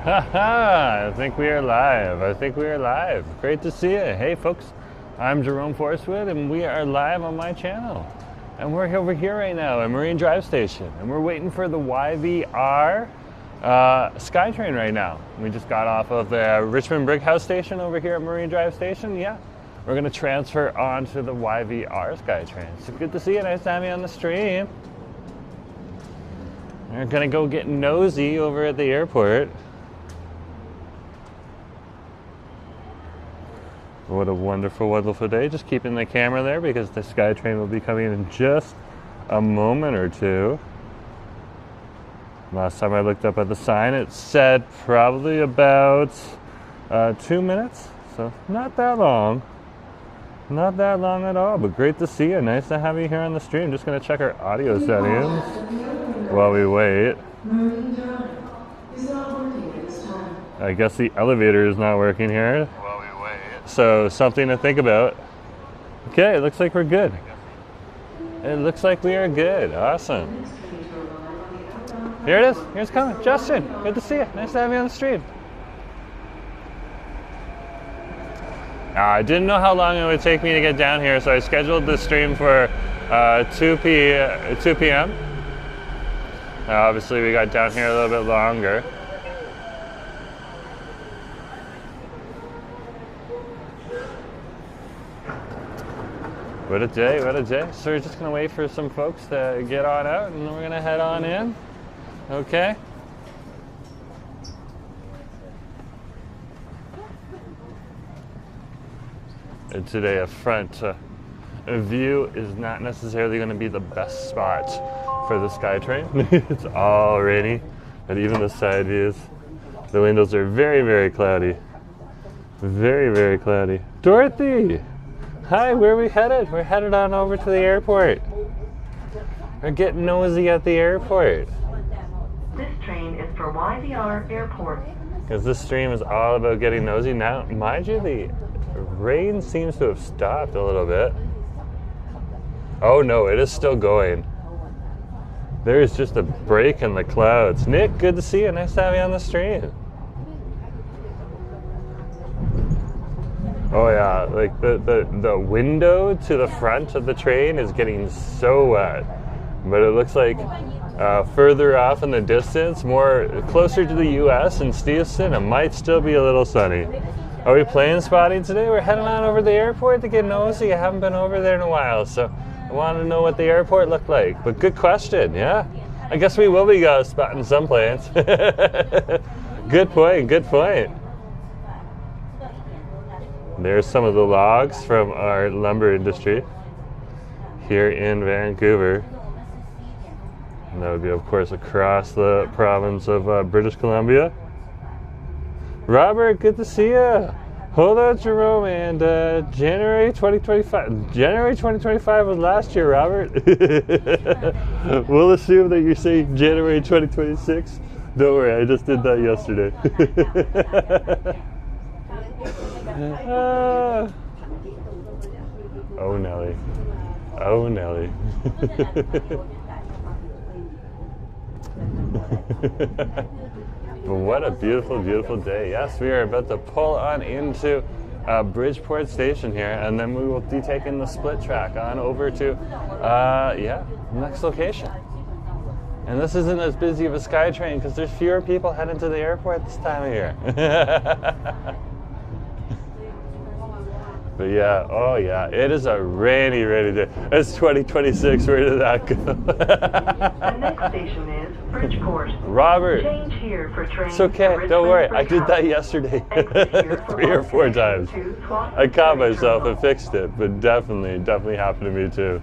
Haha, I think we are live. I think we are live. Great to see you. Hey folks, I'm Jerome Forestwood and we are live on my channel. And we're over here right now at Marine Drive Station and we're waiting for the YVR SkyTrain right now. We just got off of the Richmond Brig House Station over here at Marine Drive Station. Yeah, we're going to transfer onto the YVR SkyTrain. So good to see you. Nice to have you on the stream. We're going to go get Nosy over at the airport. What a wonderful, wonderful day. Just keeping the camera there because the SkyTrain will be coming in just a moment or two. Last time I looked up at the sign, it said probably about 2 minutes. So not that long. Not that long at all, but great to see you. Nice to have you here on the stream. Just going to check our audio settings while we wait. I guess the elevator is not working here. So something to think about. Okay, it looks like we're good. It looks like we are good. Awesome. Here it is. Here's coming. Justin, good to see you. Nice to have you on the stream. I didn't know how long it would take me to get down here, so I scheduled the stream for 2 p.m. Obviously, we got down here a little bit longer. What a day, what a day. So we're just going to wait for some folks to get on out and then we're going to head on in. Okay. And today a front view is not necessarily going to be the best spot for the SkyTrain. It's all rainy, but even the side views, the windows are very, very cloudy. Very, very cloudy. Dorothy! Hi, where are we headed? We're headed on over to the airport. We're getting nosy at the airport. This train is for YVR Airport. Because this stream is all about getting nosy. Now, mind you, the rain seems to have stopped a little bit. Oh no, it is still going. There's just a break in the clouds. Nick, good to see you. Nice to have you on the stream. Oh yeah, like the window to the front of the train is getting so wet. But it looks like further off in the distance, more closer to the US in Steveston, it might still be a little sunny. Are we plane spotting today? We're heading on over to the airport to get nosy. I haven't been over there in a while, so I wanted to know what the airport looked like. But good question, yeah. I guess we will be spotting some planes. Good point, good point. There's some of the logs from our lumber industry here in Vancouver. And that would be, of course, across the province of British Columbia. Robert, good to see you. Hold on, Jerome, and January 2025. January 2025 was last year, Robert. We'll assume that you say January 2026. Don't worry, I just did that yesterday. Oh Nelly, oh Nelly. But what a beautiful, beautiful day. Yes, we are about to pull on into Bridgeport Station here, and then we will be taking the split track on over to next location. And this isn't as busy of a SkyTrain because there's fewer people heading to the airport this time of year. But yeah, oh yeah, it is a rainy, rainy day. It's 2026, where did that go? The next station is Bridgeport. Robert, Change here for train it's okay, don't worry, I did that yesterday 3 or 4 times. I caught myself and fixed it, but definitely happened to me too.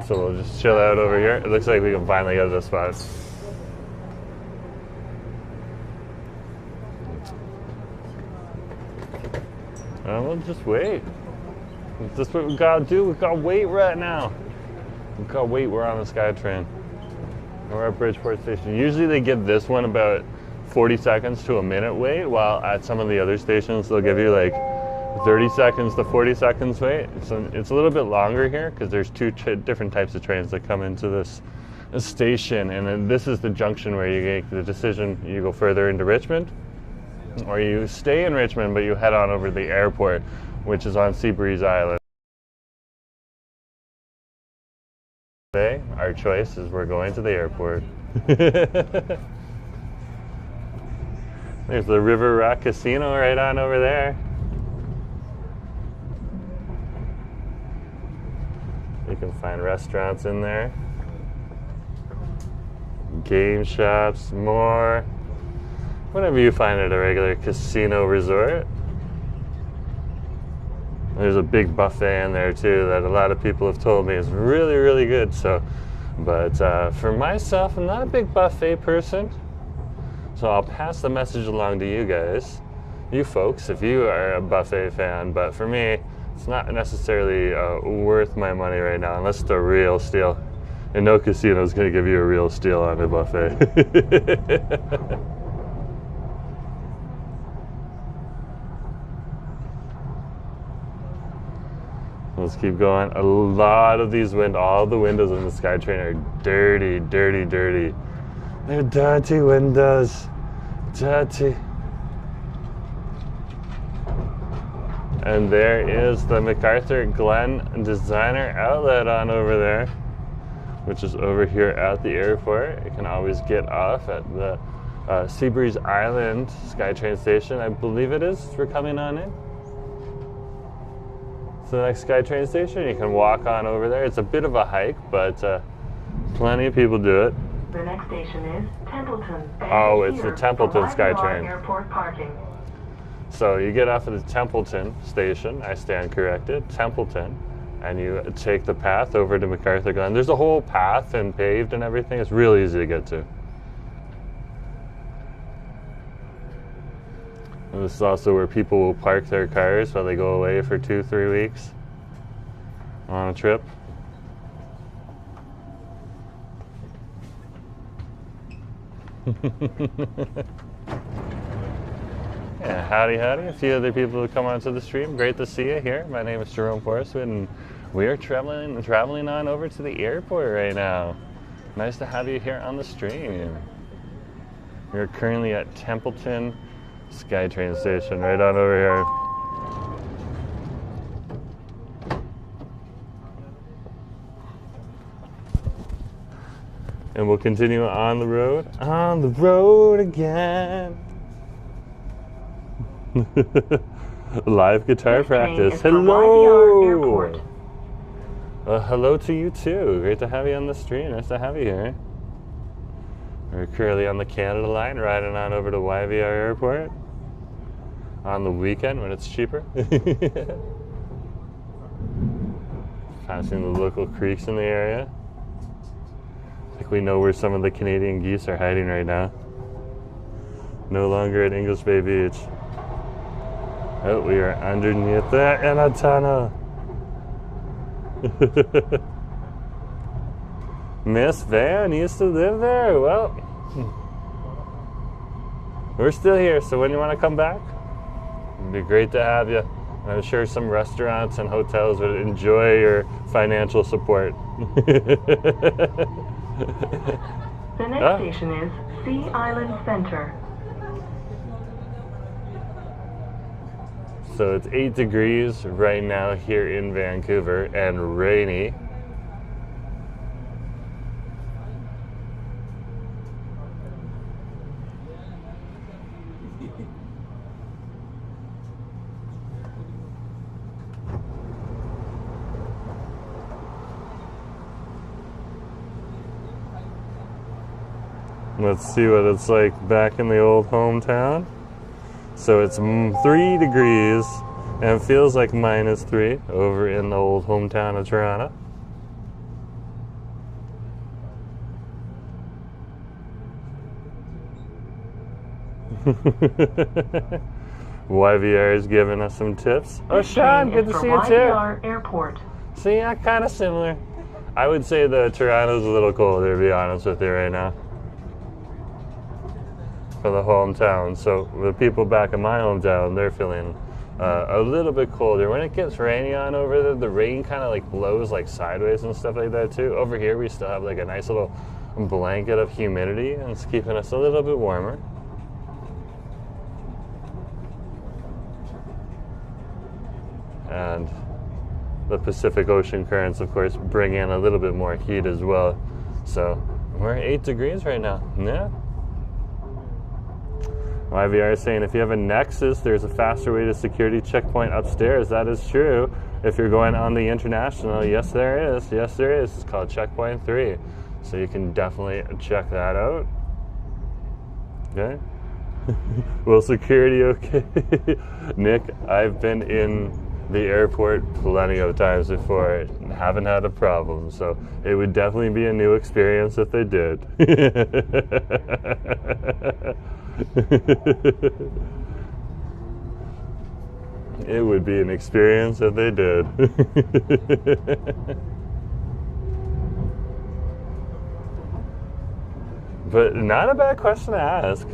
So we'll just chill out over here. It looks like we can finally get to the spot. And we'll just wait. That's just what we gotta do. We gotta wait right now. We gotta wait. We're on the SkyTrain. We're at Bridgeport Station. Usually they give this one about 40 seconds to a minute wait, while at some of the other stations they'll give you like 30 seconds to 40 seconds wait. It's a little bit longer here because there's two different types of trains that come into this station, and then this is the junction where you make the decision: you go further into Richmond, or you stay in Richmond but you head on over to the airport, which is on Seabreeze Island. Today, our choice is we're going to the airport. There's the River Rock Casino right on over there. You can find restaurants in there, game shops, more, whatever you find at a regular casino resort. There's a big buffet in there too that a lot of people have told me is really, really good. So, but for myself, I'm not a big buffet person, so I'll pass the message along to you guys, you folks, if you are a buffet fan. But for me, it's not necessarily worth my money right now, unless it's a real steal. And no casino is going to give you a real steal on a buffet. Let's keep going. A lot of these all the windows in the SkyTrain are dirty, dirty, dirty. They're dirty windows. Dirty. And there is the MacArthur Glen Designer Outlet on over there, which is over here at the airport. You can always get off at the Seabreeze Island SkyTrain station. I believe it is. We're coming on in. So the next SkyTrain station, you can walk on over there. It's a bit of a hike, but plenty of people do it. The next station is Templeton. Oh, it's the Templeton YVR SkyTrain. Airport parking. So you get off at the Templeton station, I stand corrected, Templeton, and you take the path over to MacArthur Glen. There's a whole path and paved and everything. It's really easy to get to. And this is also where people will park their cars while they go away for 2-3 weeks on a trip. Yeah, howdy, howdy. A few other people who come onto the stream. Great to see you here. My name is Jerome Forestwood, and we are traveling on over to the airport right now. Nice to have you here on the stream. We are currently at Templeton SkyTrain station, right on over here. And we'll continue on the road. On the road again. Live guitar practice. Hello. Hello to you too. Great to have you on the stream. Nice to have you here. We're currently on the Canada line, riding on over to YVR Airport on the weekend when it's cheaper. Passing the local creeks in the area. I think we know where some of the Canadian geese are hiding right now. No longer at English Bay Beach. Oh, we are underneath there in a tunnel. Miss Van used to live there. Well, we're still here, so when you want to come back, it'd be great to have you. I'm sure some restaurants and hotels would enjoy your financial support. The next station is Sea Island Center. So it's 8 degrees right now here in Vancouver and rainy. Let's see what it's like back in the old hometown. So it's 3 degrees and it feels like -3 over in the old hometown of Toronto. YVR is giving us some tips. Oh, Sean, good to see you too. YVR Airport. See, yeah, kind of similar. I would say the Toronto's a little colder, to be honest with you right now. For the hometown. So the people back in my hometown, they're feeling a little bit colder. When it gets rainy on over there, the rain kind of like blows like sideways and stuff like that too. Over here we still have like a nice little blanket of humidity, and it's keeping us a little bit warmer. And the Pacific Ocean currents, of course, bring in a little bit more heat as well. So we're at 8 degrees right now. Yeah. YVR is saying if you have a Nexus, there's a faster way to security checkpoint upstairs. That is true. If you're going on the International, yes there is. Yes there is. It's called Checkpoint 3. So you can definitely check that out. Okay. Well, security okay. Nick, I've been in the airport plenty of times before and haven't had a problem. So it would definitely be a new experience if they did. It would be an experience if they did. But not a bad question to ask.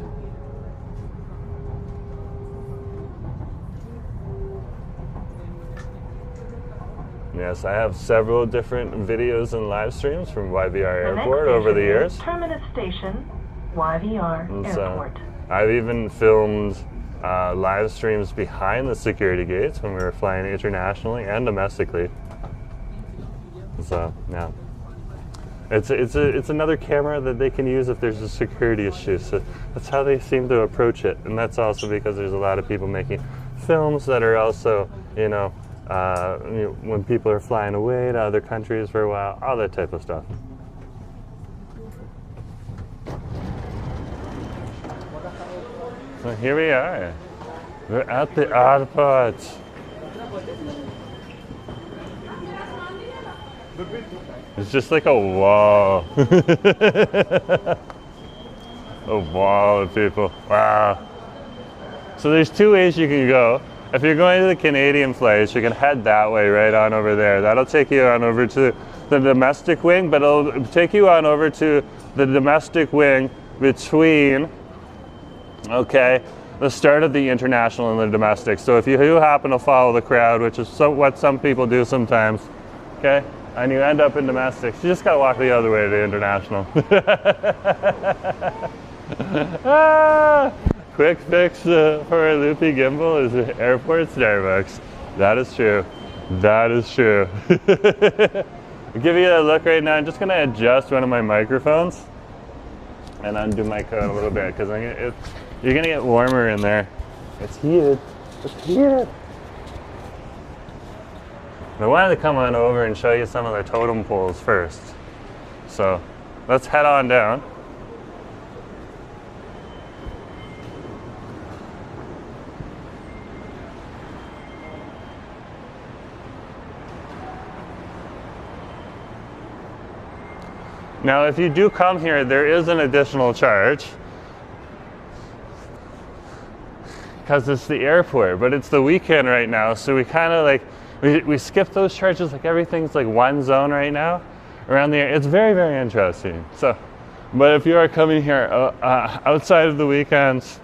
Yes, I have several different videos and live streams from YVR Airport over the years. Terminus station, YVR Airport. I've even filmed live streams behind the security gates when we were flying internationally and domestically. So, yeah. It's another camera that they can use if there's a security issue. So that's how they seem to approach it. And that's also because there's a lot of people making films that are also, when people are flying away to other countries for a while, all that type of stuff. So here we are. We're at the airport. It's just like a wall. A wall of people. Wow. So there's two ways you can go. If you're going to the Canadian flights, you can head that way right on over there. That'll take you on over to the domestic wing, but it'll take you on over to the domestic wing between, okay, the start of the international and the domestic. So if you do happen to follow the crowd, which is what some people do sometimes, okay, and you end up in domestic, you just gotta walk the other way to the international. Quick fix for a loopy gimbal is airport Starbucks. That is true. That is true. I'll give you a look right now. I'm just gonna adjust one of my microphones and undo my code a little bit because you're gonna get warmer in there. It's heated. It's heated. I wanted to come on over and show you some of the totem poles first. So let's head on down. Now, if you do come here, there is an additional charge because it's the airport, but it's the weekend right now, so we kind of like, we skip those charges, like everything's like one zone right now around the area. It's very, very interesting. So, but if you are coming here outside of the weekends,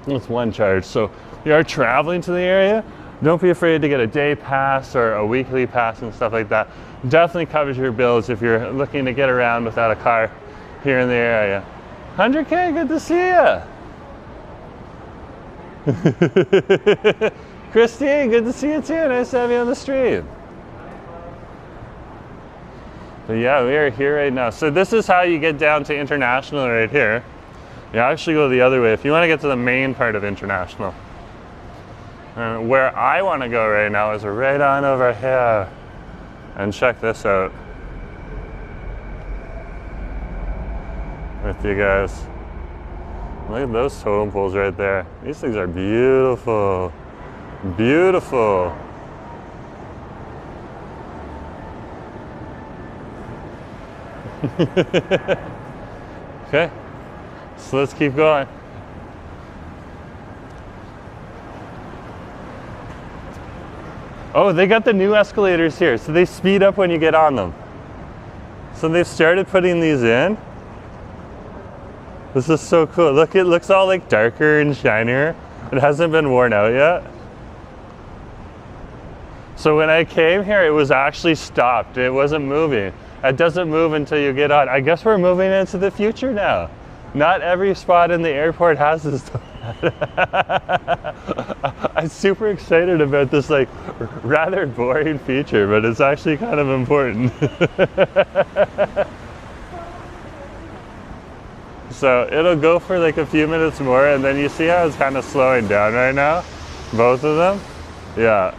it's one charge. So if you are traveling to the area, don't be afraid to get a day pass or a weekly pass and stuff like that. Definitely covers your bills if you're looking to get around without a car here in the area. 100K, good to see you. Christine, good to see you too. Nice to have you on the stream. So yeah, we are here right now. So this is how you get down to international right here. You actually go the other way if you want to get to the main part of international. And where I want to go right now is right on over here. And check this out with you guys. Look at those totem poles right there. These things are beautiful. Beautiful. Okay, so let's keep going. Oh, they got the new escalators here, so they speed up when you get on them. So they've started putting these in. This is so cool. Look, it looks all like darker and shinier. It hasn't been worn out yet. So when I came here, it was actually stopped. It wasn't moving. It doesn't move until you get on. I guess we're moving into the future now. Not every spot in the airport has this. I'm super excited about this like rather boring feature, but it's actually kind of important. So it'll go for like a few minutes more, and then you see how it's kind of slowing down right now? Both of them? Yeah.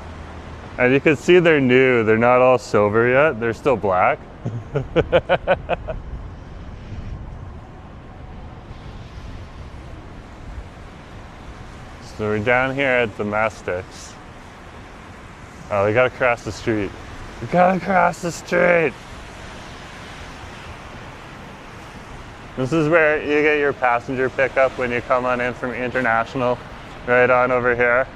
And you can see they're new. They're not all silver yet. They're still black. So we're down here at Domestics. Oh, we gotta cross the street. We gotta cross the street! This is where you get your passenger pickup when you come on in from International, right on over here.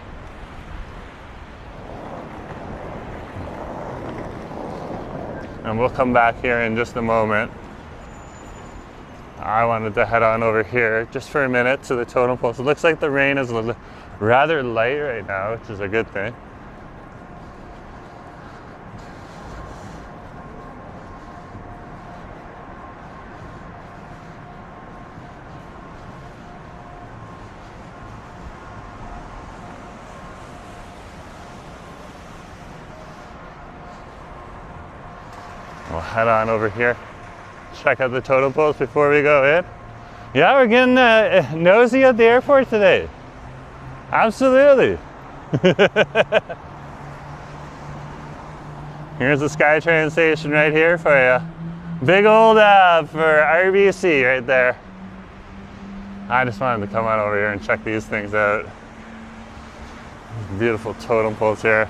And we'll come back here in just a moment. I wanted to head on over here just for a minute to the totem poles. It looks like the rain is rather light right now, which is a good thing. We'll head on over here, check out the totem poles before we go in. Yeah, we're getting nosy at the airport today. Absolutely. Here's the SkyTrain station right here for you. Big old for RBC right there. I just wanted to come on over here and check these things out. Beautiful totem poles here.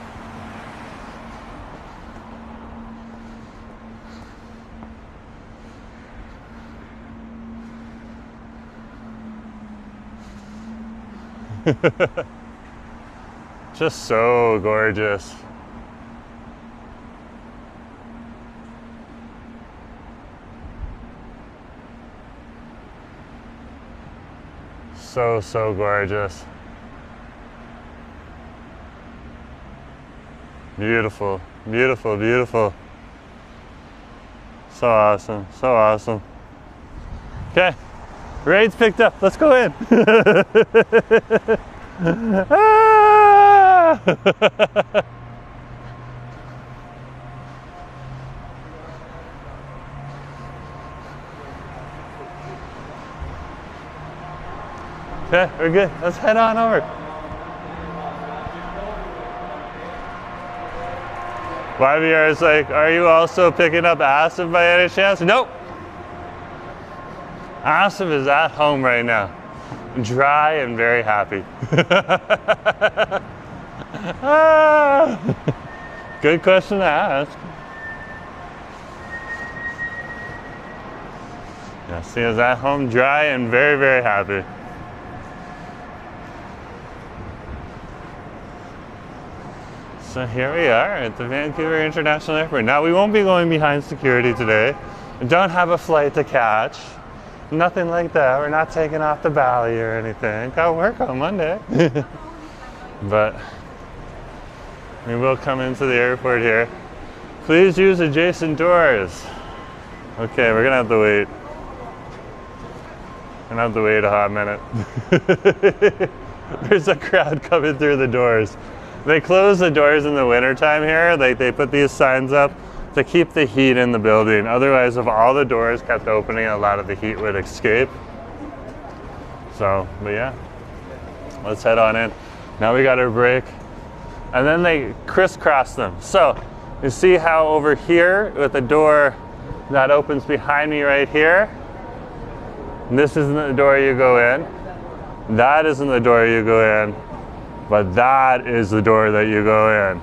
Just so gorgeous. So gorgeous. Beautiful, beautiful, beautiful. So awesome, so awesome. Okay. Raid's picked up. Let's go in. Ah! Okay, we're good. Let's head on over. YVR is like, are you also picking up Asif by any chance? Nope. Asif is at home right now, dry and very happy. Good question to ask. Yes, he is at home, dry and very, very happy. So here we are at the Vancouver International Airport. Now we won't be going behind security today. We don't have a flight to catch. Nothing like that. We're not taking off the Bally or anything. Got work on Monday. But we will come into the airport here. Please use adjacent doors. Okay, we're gonna have to wait. We're gonna have to wait a hot minute. There's a crowd coming through the doors. They close the doors in the wintertime here. They put these signs up to keep the heat in the building. Otherwise, if all the doors kept opening, a lot of the heat would escape. So, but yeah, let's head on in. Now we got our break. And then they crisscross them. So, you see how over here with the door that opens behind me right here, this isn't the door you go in. That isn't the door you go in. But that is the door that you go in.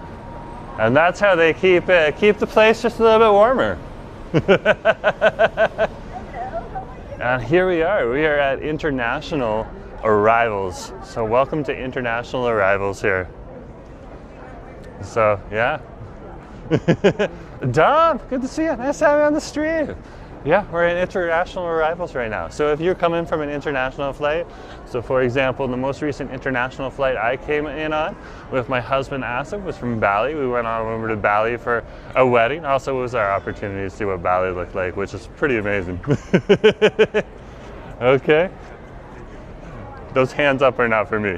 And that's how they keep the place just a little bit warmer. And here we are. We are at International Arrivals. So welcome to International Arrivals here. So yeah. Dom, good to see you. Nice to have you on the stream. Yeah, we're in international arrivals right now. So if you're coming from an international flight, so for example, the most recent international flight I came in on with my husband Asif was from Bali. We went on over to Bali for a wedding. Also, it was our opportunity to see what Bali looked like, which is pretty amazing. Okay. Those hands up are not for me.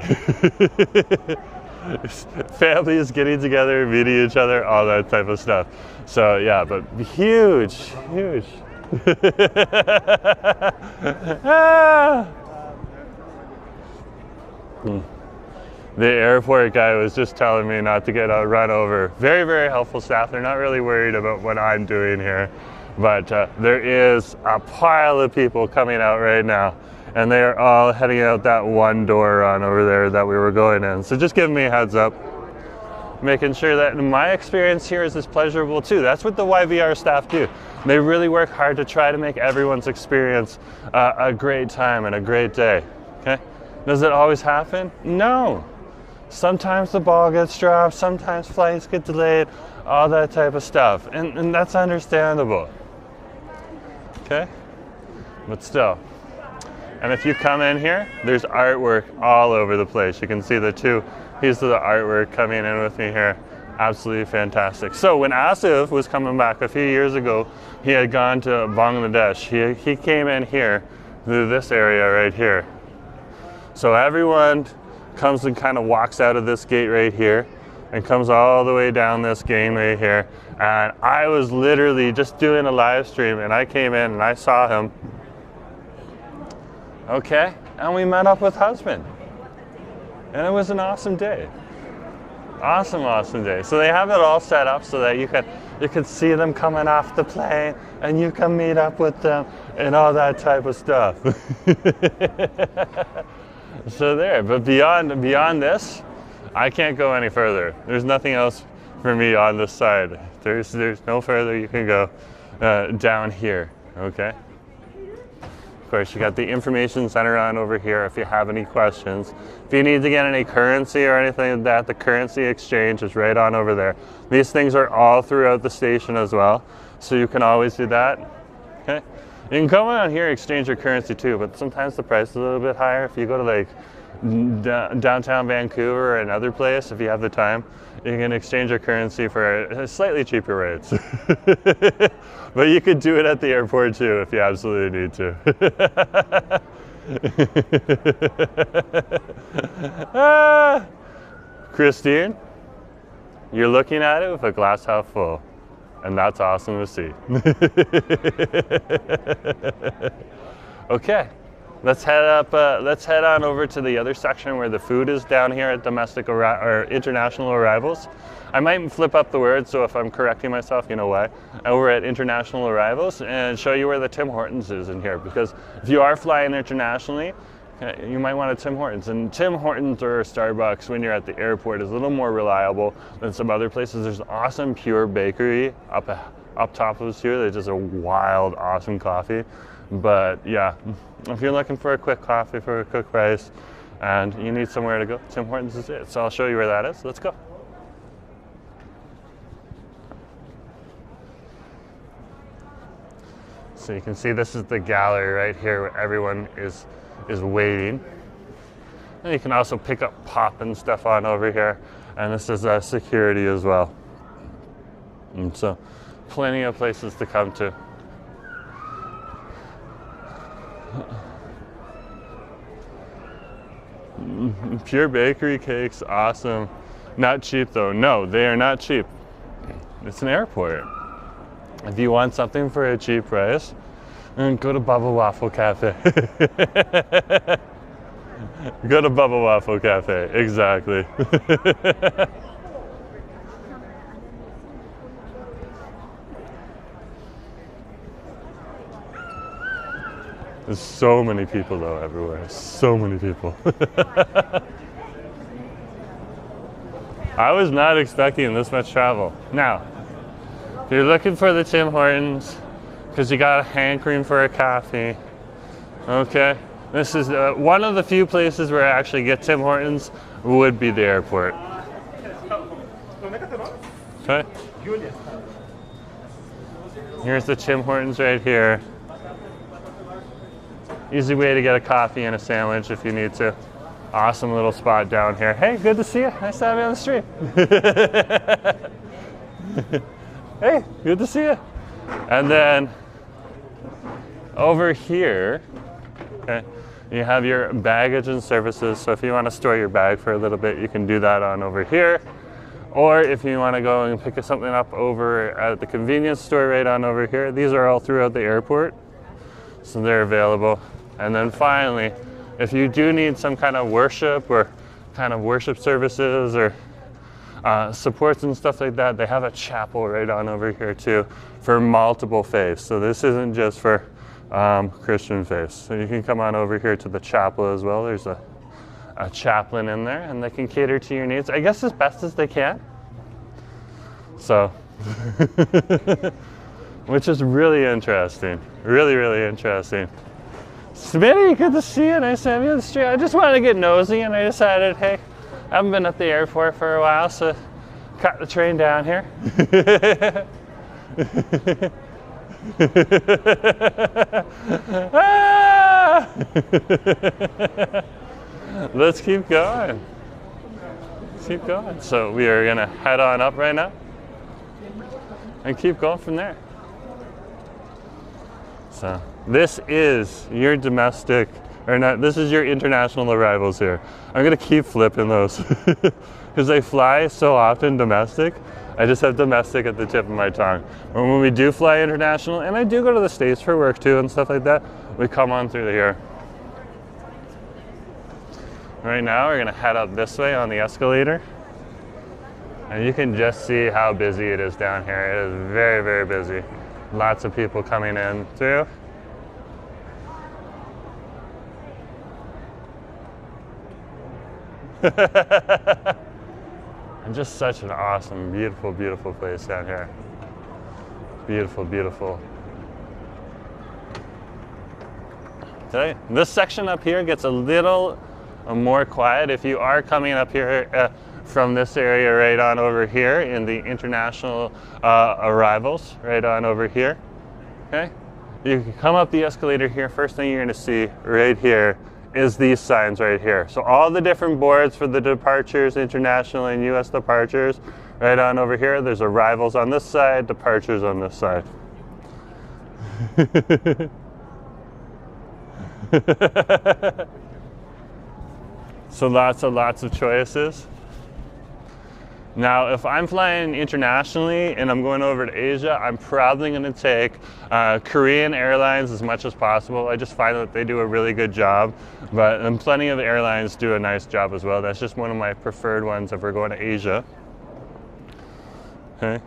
Families getting together, meeting each other, all that type of stuff. So yeah, but huge, huge. Ah. The airport guy was just telling me not to get run over. Very, very helpful staff. They're not really worried about what I'm doing here. But there is a pile of people coming out right now. And they are all heading out that one door on over there that we were going in. So just giving me a heads up. Making sure that my experience here is as pleasurable too. That's what the YVR staff do. They really work hard to try to make everyone's experience a great time and a great day. Okay? Does it always happen? No. Sometimes the ball gets dropped, sometimes flights get delayed, all that type of stuff. And that's understandable. Okay? But still. And if you come in here, there's artwork all over the place. You can see the two pieces of the artwork coming in with me here. Absolutely fantastic. So when Asif was coming back a few years ago, he had gone to Bangladesh. He came in here through this area right here. So everyone comes and kind of walks out of this gate right here and comes all the way down this gate right here. And I was literally just doing a live stream and I came in and I saw him. Okay, and we met up with husband. And it was an awesome day. Awesome, awesome day. So they have it all set up so that you could see them coming off the plane and you can meet up with them and all that type of stuff. So there, but beyond this, I can't go any further. There's nothing else for me on this side. There's no further you can go down here, okay? Of course, you got the information center on over here if you have any questions. If you need to get any currency or anything like that, the currency exchange is right on over there. These things are all throughout the station as well, so you can always do that. Okay, you can come on here and exchange your currency too, but sometimes the price is a little bit higher. If you go to like downtown Vancouver or another place, if you have the time, you can exchange your currency for slightly cheaper rates. But you could do it at the airport too if you absolutely need to. Christine, you're looking at it with a glass half full, and that's awesome to see. Okay. Let's head on over to the other section where the food is down here at domestic or international arrivals. I might flip up the words, so if I'm correcting myself, you know why. Over at international arrivals and show you where the Tim Hortons is in here, because if you are flying internationally, you might want a Tim Hortons. And Tim Hortons or Starbucks when you're at the airport is a little more reliable than some other places. There's an awesome Pure Bakery up top of us here that does a wild, awesome coffee. But yeah, if you're looking for a quick coffee for a quick price and you need somewhere to go, Tim Hortons is it. So I'll show you where that is. Let's go. So you can see this is the gallery right here where everyone is waiting. And you can also pick up pop and stuff on over here. And this is security as well. And so plenty of places to come to. Pure Bakery cakes, awesome. Not cheap though. No, they are not cheap. It's an airport. If you want something for a cheap price, go to Bubba Waffle Cafe. Go to Bubba Waffle Cafe, exactly. There's so many people though everywhere, so many people. I was not expecting this much travel. Now, if you're looking for the Tim Hortons, because you got a hankering for a coffee, okay, this is one of the few places where I actually get Tim Hortons would be the airport. Okay. Here's the Tim Hortons right here. Easy way to get a coffee and a sandwich if you need to. Awesome little spot down here. Hey, good to see you. Nice to have you on the street. Hey, good to see you. And then over here, okay, you have your baggage and services. So if you want to store your bag for a little bit, you can do that on over here. Or if you want to go and pick something up over at the convenience store right on over here, these are all throughout the airport, so they're available. And then finally, if you do need some kind of worship or kind of worship services or supports and stuff like that, they have a chapel right on over here too for multiple faiths. So this isn't just for Christian faiths. So you can come on over here to the chapel as well. There's a chaplain in there, and they can cater to your needs, I guess, as best as they can. So, which is really interesting. Really, really interesting. Smitty, good to see you. Nice to have you on the street. I just wanted to get nosy, and I decided, hey, I haven't been at the airport for a while, so cut the train down here. Ah! Let's keep going. Let's keep going. So we are gonna head on up right now and keep going from there. So this is your domestic, or not, this is your international arrivals here. I'm gonna keep flipping those because they fly so often domestic. I just have domestic at the tip of my tongue. When we do fly international, and I do go to the States for work too and stuff like that, we come on through here. Right now, we're gonna head up this way on the escalator. And you can just see how busy it is down here. It is very, very busy. Lots of people coming in through. And just such an awesome, beautiful, beautiful place down here. Beautiful, beautiful. Okay, this section up here gets a little more quiet. If you are coming up here from this area right on over here in the international arrivals, right on over here, okay? You can come up the escalator here. First thing you're gonna see right here is these signs right here. So all the different boards for the departures, international and US departures, right on over here. There's arrivals on this side, departures on this side. So lots of choices. Now, if I'm flying internationally and I'm going over to Asia, I'm probably going to take Korean Airlines as much as possible. I just find that they do a really good job, but plenty of airlines do a nice job as well. That's just one of my preferred ones if we're going to Asia. Okay.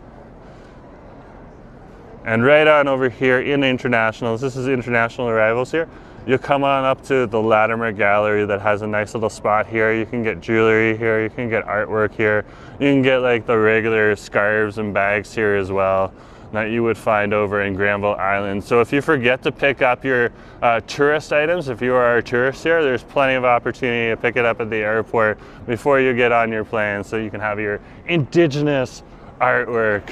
And right on over here in internationals, this is international arrivals here. You come on up to the Latimer Gallery that has a nice little spot here. You can get jewelry here, you can get artwork here. You can get like the regular scarves and bags here as well that you would find over in Granville Island. So if you forget to pick up your tourist items, if you are a tourist here, there's plenty of opportunity to pick it up at the airport before you get on your plane so you can have your Indigenous artwork.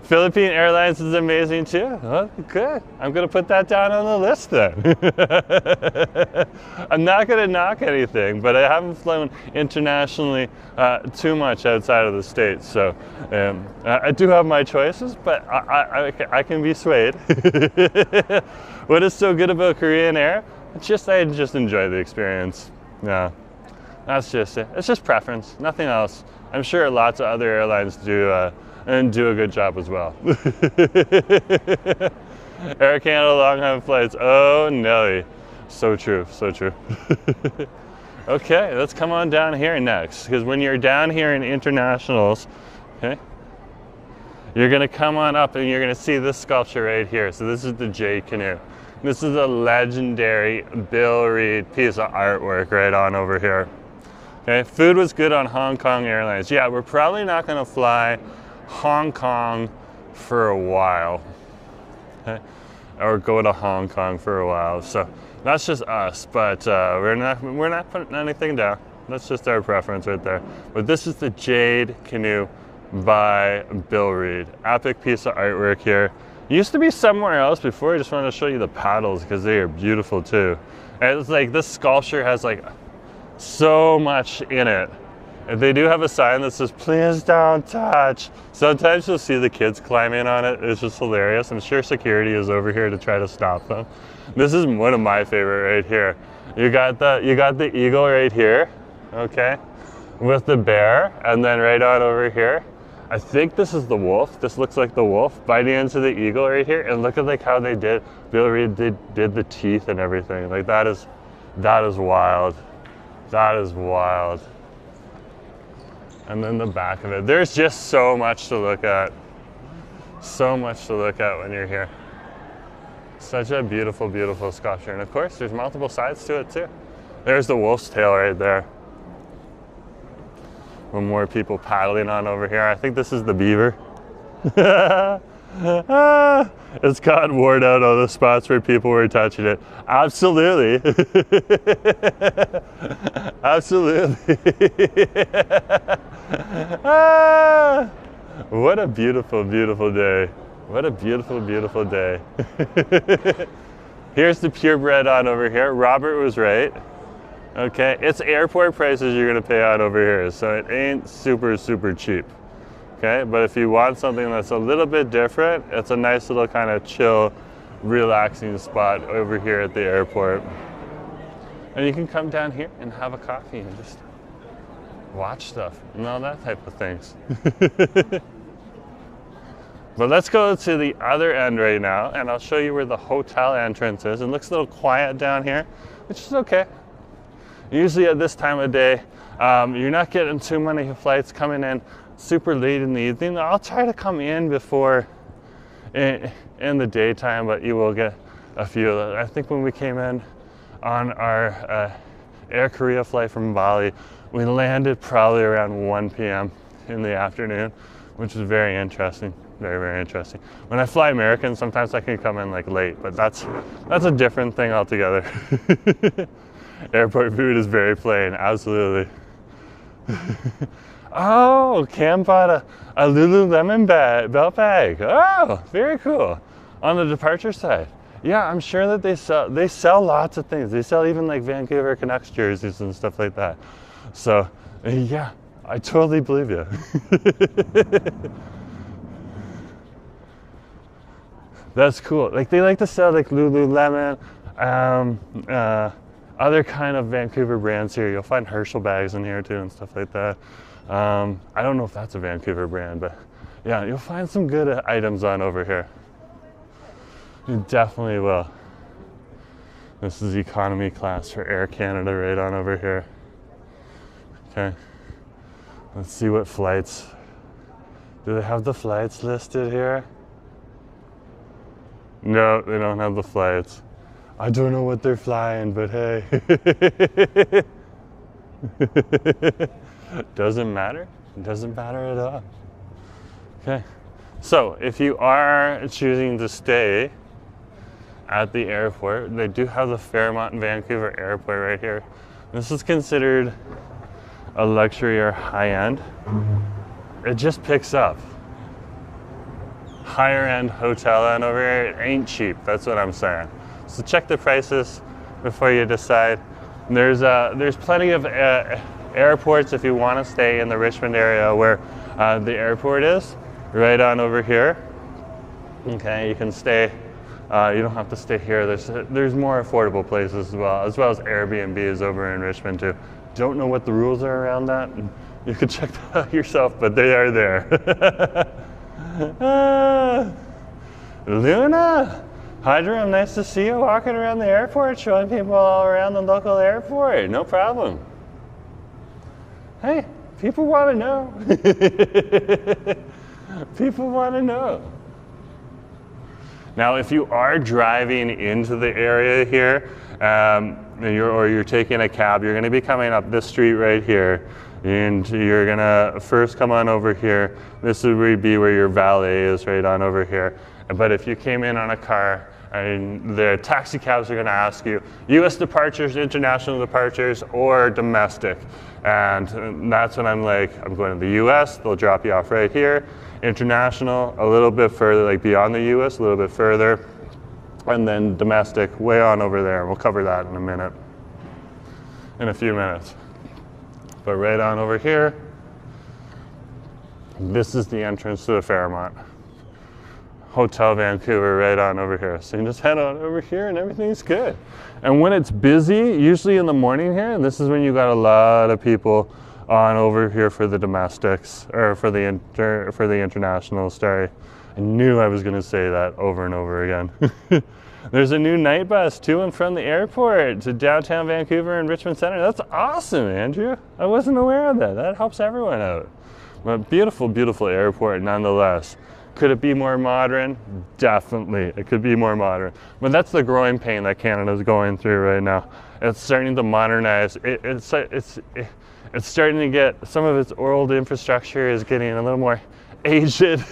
Philippine Airlines is amazing too. Oh, good. I'm going to put that down on the list then. I'm not going to knock anything, but I haven't flown internationally too much outside of the States. So I do have my choices, but I can be swayed. What is so good about Korean Air? I just enjoy the experience. Yeah. That's just it. It's just preference, nothing else. I'm sure lots of other airlines do a good job as well. Air Canada long haul flights. Oh no, so true, so true. Okay, let's come on down here next, because when you're down here in internationals, okay, you're gonna come on up and you're gonna see this sculpture right here. So this is the Jade Canoe. This is a legendary Bill Reed piece of artwork right on over here. Okay, food was good on Hong Kong Airlines. Yeah, we're probably not going to fly Hong Kong for a while, okay? Or go to Hong Kong for a while. So that's just us, but we're not putting anything down. That's just our preference right there. But this is the Jade Canoe by Bill Reed. Epic piece of artwork here. Used to be somewhere else before. I just wanted to show you the paddles because they are beautiful too. And it's like this sculpture has like so much in it. And they do have a sign that says, please don't touch. Sometimes you'll see the kids climbing on it. It's just hilarious. I'm sure security is over here to try to stop them. This is one of my favorite right here. You got the eagle right here, okay, with the bear, and then right on over here. I think this is the wolf. This looks like the wolf biting into the eagle right here. And look at like how they did the teeth and everything. Like that is wild. That is wild. And then the back of it. There's just so much to look at. So much to look at when you're here. Such a beautiful, beautiful sculpture. And of course, there's multiple sides to it too. There's the wolf's tail right there. One more people paddling on over here. I think this is the beaver. It's gotten worn out on the spots where people were touching it. Absolutely. Absolutely. What a beautiful, beautiful day. What a beautiful, beautiful day. Here's the purebred on over here. Robert was right. Okay, it's airport prices you're gonna pay out over here, so it ain't super, super cheap. Okay, but if you want something that's a little bit different, it's a nice little kind of chill, relaxing spot over here at the airport. And you can come down here and have a coffee and just watch stuff and all that type of things. But let's go to the other end right now, and I'll show you where the hotel entrance is. It looks a little quiet down here, which is okay. Usually at this time of day, you're not getting too many flights coming in super late in the evening. I'll try to come in before in the daytime, but you will get a few. I think when we came in on our Air Korea flight from Bali, we landed probably around 1 p.m. in the afternoon, which is very interesting. Very, very interesting. When I fly American, sometimes I can come in like late, but that's a different thing altogether. Airport food is very plain, absolutely. Oh, Cam bought a Lululemon belt bag. Oh, very cool. On the departure side. Yeah, I'm sure that they sell lots of things. They sell even like Vancouver Canucks jerseys and stuff like that. So, yeah, I totally believe you. That's cool. Like they like to sell like Lululemon, other kind of Vancouver brands here. You'll find Herschel bags in here too and stuff like that. I don't know if that's a Vancouver brand, but yeah, you'll find some good items on over here. You definitely will. This is economy class for Air Canada right on over here. Okay, let's see what flights. Do they have the flights listed here? No, they don't have the flights. I don't know what they're flying, but hey. Doesn't matter. It doesn't matter at all. Okay. So if you are choosing to stay at the airport, they do have the Fairmont Vancouver Airport right here. This is considered a luxury or high-end. It just picks up. Higher end hotel end over here, it ain't cheap. That's what I'm saying. So check the prices before you decide. There's plenty of airports if you want to stay in the Richmond area where the airport is, right on over here. Okay, you can stay. You don't have to stay here. There's more affordable places as well as Airbnbs over in Richmond too. Don't know what the rules are around that. You can check that out yourself, but they are there. Luna, hi Jerome, nice to see you walking around the airport, showing people all around the local airport. No problem. Hey, people want to know. People want to know. Now, if you are driving into the area here, or you're taking a cab, you're going to be coming up this street right here. And you're gonna first come on over here. This would be where your valet is, right on over here. But if you came in on a car, and the taxi cabs are gonna ask you, US departures, international departures, or domestic. And that's when I'm like, I'm going to the US, they'll drop you off right here. international a little bit further, like beyond the US, a little bit further, and then domestic way on over there. We'll cover that in a few minutes. But right on over here, this is the entrance to the Fairmont. Hotel Vancouver right on over here. So you can just head on over here and everything's good. And when it's busy, usually in the morning here, and this is when you got a lot of people on over here for the domestics, or for the international, sorry. I knew I was gonna say that over and over again. There's a new night bus to and from the airport to downtown Vancouver and Richmond Center. That's awesome, Andrew. I wasn't aware of that. That helps everyone out. But beautiful, beautiful airport nonetheless. Could it be more modern? Definitely, it could be more modern. But that's the growing pain that Canada's going through right now. It's starting to modernize. It's starting to get, some of its old infrastructure is getting a little more aged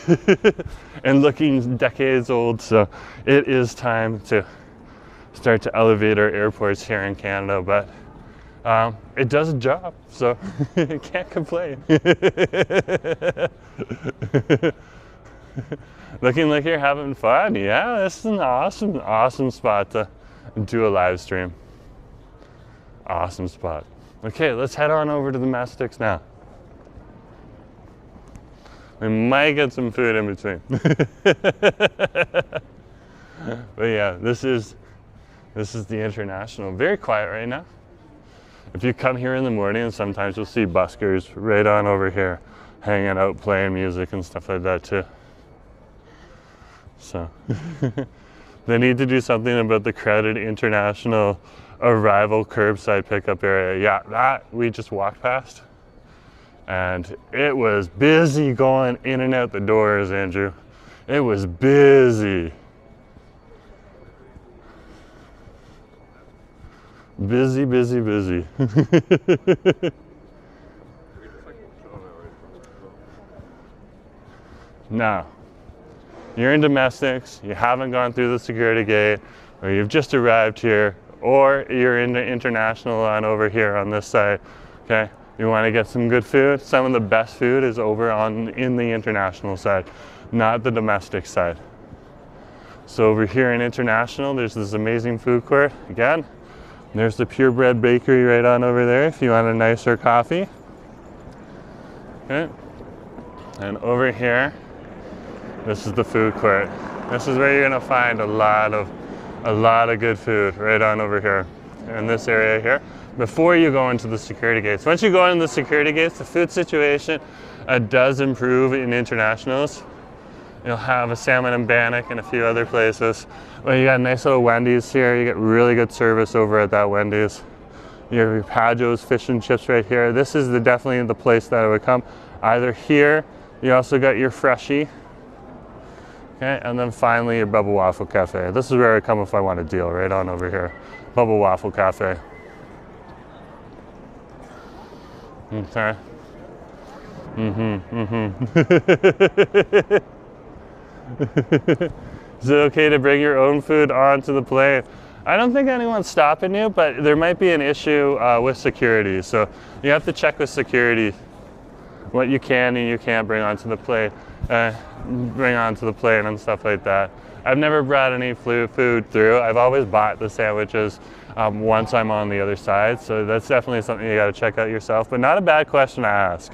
and looking decades old. So it is time to start to elevate our airports here in Canada. But it does a job, so can't complain. Looking like you're having fun. Yeah, this is an awesome, awesome spot to do a live stream. Awesome spot. Okay, let's head on over to the domestics now. We might get some food in between. But yeah, this is the International. Very quiet right now. If you come here in the morning, sometimes you'll see buskers right on over here, hanging out, playing music and stuff like that too. So they need to do something about the crowded International arrival curbside pickup area. Yeah, that we just walked past. And it was busy going in and out the doors, Andrew. It was busy. Busy, busy, busy. Now, you're in domestics, you haven't gone through the security gate, or you've just arrived here, or you're in the international on over here on this side, okay? You want to get some good food? Some of the best food is over in the international side, not the domestic side. So over here in international, there's this amazing food court. Again, there's the Purebred Bakery right on over there if you want a nicer coffee. Okay. And over here, this is the food court. This is where you're gonna find a lot of good food right on over here in this area here before you go into the security gates. Once you go into the security gates, the food situation does improve in internationals. You'll have a salmon and bannock and a few other places. Well, you got a nice little Wendy's here. You get really good service over at that Wendy's. You have your Padjo's fish and chips right here. This is definitely the place that I would come. Either here, you also got your Freshie. Okay, and then finally your Bubble Waffle Cafe. This is where I come if I want a deal, right on over here. Bubble Waffle Cafe. Sorry. Is it okay to bring your own food onto the plane? I don't think anyone's stopping you, but there might be an issue with security. So you have to check with security what you can and you can't bring onto the plane, and stuff like that. I've never brought any food through. I've always bought the sandwiches once I'm on the other side. So that's definitely something you got to check out yourself, but not a bad question to ask.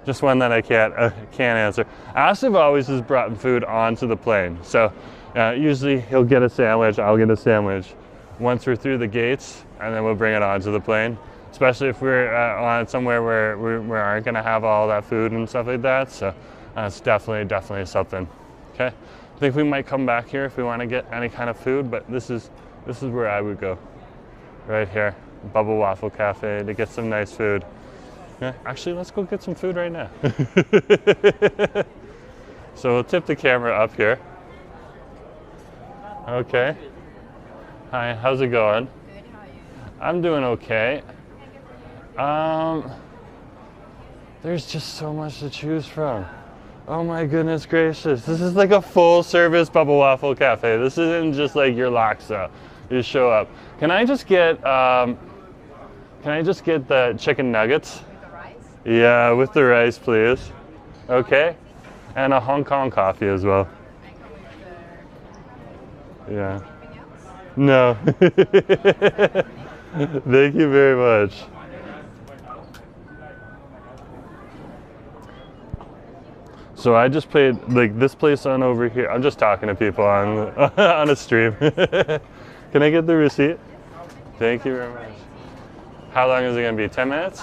Just one that I can't answer. Asif always has brought food onto the plane. So usually he'll get a sandwich, I'll get a sandwich once we're through the gates, and then we'll bring it onto the plane. Especially if we're on somewhere where we aren't gonna have all that food and stuff like that. So it's definitely something. Okay, I think we might come back here if we want to get any kind of food, but this is where I would go. Right here, Bubble Waffle Cafe to get some nice food. Yeah, actually, let's go get some food right now. So we'll tip the camera up here. Okay. Hi, how's it going? Good, how are you? I'm doing okay. There's just so much to choose from. Oh my goodness gracious. This is like a full service Bubble Waffle Cafe. This isn't just like your laksa. You show up. Can I just get the chicken nuggets? With the rice? Yeah, with the rice, please. Okay. And a Hong Kong coffee as well. Yeah. No. Thank you very much. So I just played like this place on over here. I'm just talking to people on on a stream. Can I get the receipt? Thank you very much. How long is it gonna be? 10 minutes?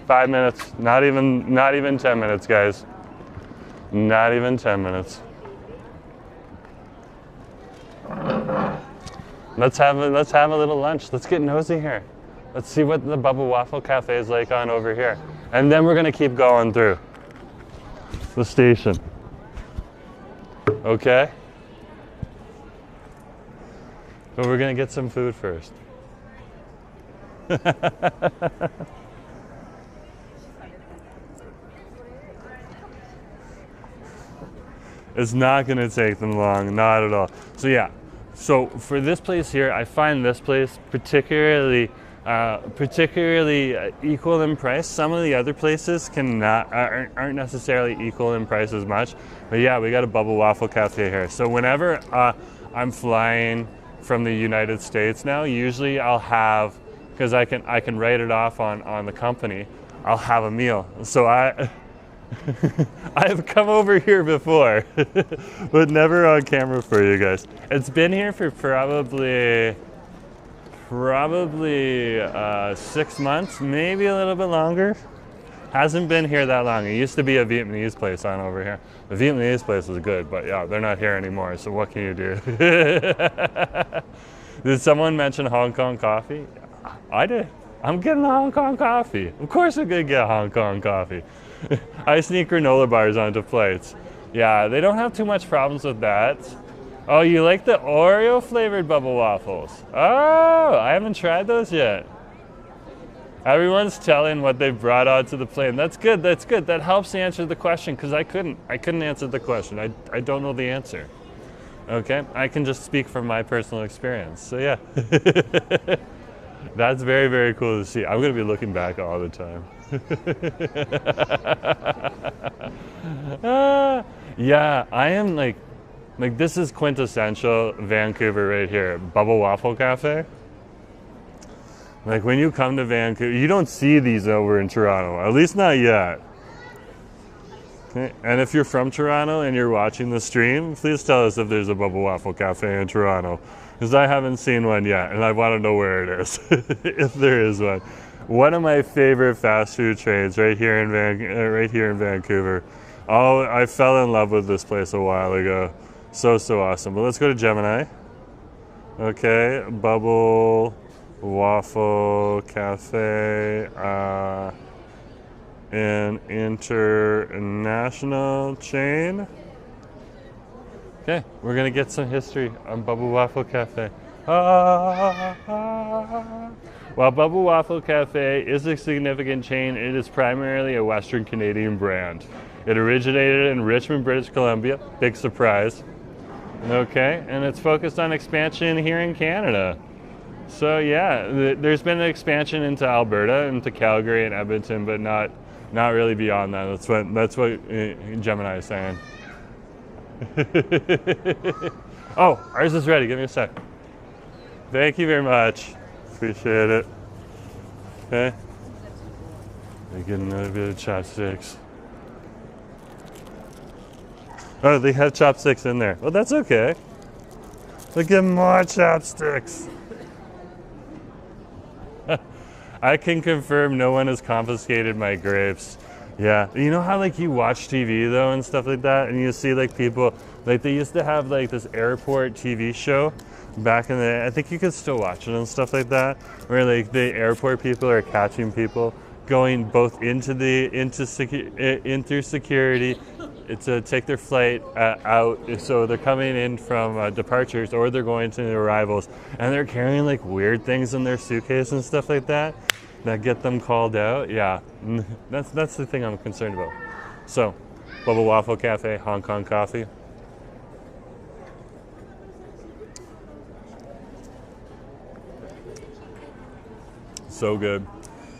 5 minutes. Not even 10 minutes, guys. Not even 10 minutes. Let's have a little lunch. Let's get nosy here. Let's see what the Bubble Waffle Cafe is like on over here. And then we're gonna keep going through the station. Okay? But we're gonna get some food first. It's not gonna take them long, not at all. So yeah, so for this place here, I find this place particularly equal in price. Some of the other places aren't necessarily equal in price as much. But yeah, we got a Bubble Waffle Cafe here. So whenever I'm flying from the United States now, usually I'll have, because I can write it off on the company, I'll have a meal. So I've come over here before, but never on camera for you guys. It's been here for probably 6 months, maybe a little bit longer. Hasn't been here that long. It used to be a Vietnamese place on over here. The Vietnamese place was good, but yeah, they're not here anymore, so what can you do? Did someone mention Hong Kong coffee? I did. I'm getting a Hong Kong coffee. Of course I'm gonna get Hong Kong coffee. I sneak granola bars onto flights. Yeah, they don't have too much problems with that. Oh, you like the Oreo flavored bubble waffles? Oh, I haven't tried those yet. Everyone's telling what they brought onto the plane. That's good, that's good. That helps answer the question, because I couldn't answer the question. I don't know the answer. Okay, I can just speak from my personal experience. So yeah. That's very, very cool to see. I'm gonna be looking back all the time. Yeah, I am like this is quintessential Vancouver right here. Bubble Waffle Cafe. Like when you come to Vancouver, you don't see these over in Toronto, at least not yet. Okay. And if you're from Toronto and you're watching the stream, please tell us if there's a Bubble Waffle Cafe in Toronto, because I haven't seen one yet, and I want to know where it is, if there is one. One of my favorite fast food chains right here in Vancouver. Oh, I fell in love with this place a while ago. So awesome. But let's go to Gemini. Okay, Bubble Waffle Cafe, an international chain. Okay, we're gonna get some history on Bubble Waffle Cafe. While Bubble Waffle Cafe is a significant chain, it is primarily a Western Canadian brand. It originated in Richmond, British Columbia. Big surprise. Okay, and it's focused on expansion here in Canada. So yeah, there's been an expansion into Alberta, into Calgary and Edmonton, but not really beyond that. That's what Gemini is saying. Oh, ours is ready. Give me a sec. Thank you very much. Appreciate it. Okay. They get another bit of chopsticks. Oh, they have chopsticks in there. Well, that's okay. Look at more chopsticks. I can confirm no one has confiscated my grapes. Yeah, you know how like you watch TV though and stuff like that, and you see like people, like they used to have like this airport TV show back in the day. I think you could still watch it and stuff like that, where like the airport people are catching people going both into security to take their flight out. So they're coming in from departures, or they're going to the arrivals, and they're carrying like weird things in their suitcase and stuff like that get them called out. Yeah, that's the thing I'm concerned about. So, Bubble Waffle Cafe, Hong Kong coffee. So good,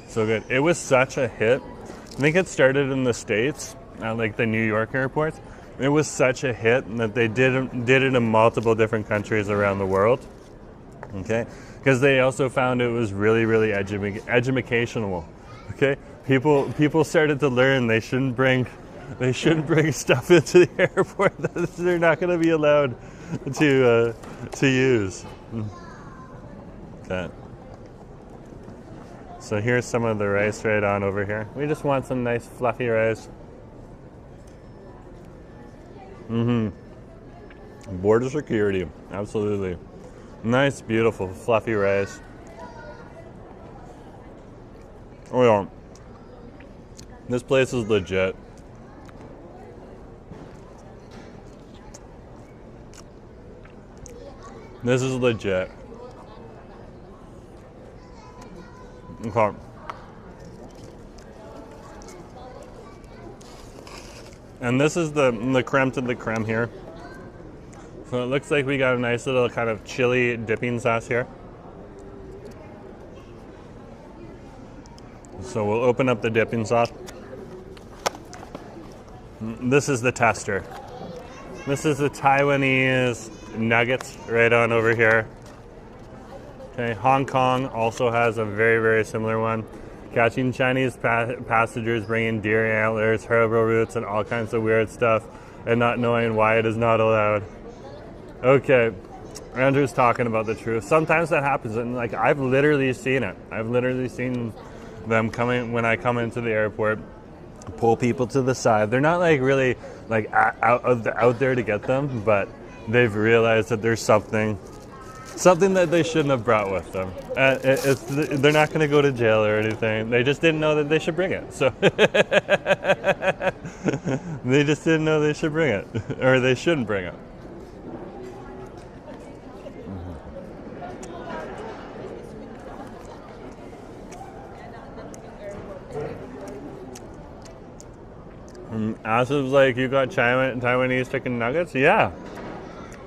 so good. It was such a hit. I think it started in the States, at like the New York airports. It was such a hit that they did it in multiple different countries around the world. Okay, because they also found it was really, really educational. Okay, people started to learn they shouldn't bring stuff into the airport that they're not going to be allowed to use. Okay. So here's some of the rice right on over here. We just want some nice fluffy rice. Border security, absolutely. Nice, beautiful, fluffy rice. Oh yeah. This place is legit. This is legit. Okay. And this is the creme de la creme here. So it looks like we got a nice little kind of chili dipping sauce here. So we'll open up the dipping sauce. This is the tester. This is the Taiwanese nuggets right on over here. Okay, Hong Kong also has a very, very similar one. Catching Chinese passengers bringing deer antlers, herbal roots, and all kinds of weird stuff, and not knowing why it is not allowed. Okay, Andrew's talking about the truth. Sometimes that happens, and like I've literally seen it. I've literally seen them coming when I come into the airport, pull people to the side. They're not like really like out there to get them, but they've realized that there's something that they shouldn't have brought with them. They're not going to go to jail or anything. They just didn't know that they should bring it. So they just didn't know they should bring it, or they shouldn't bring it. Asif's like, you got Taiwanese chicken nuggets? Yeah.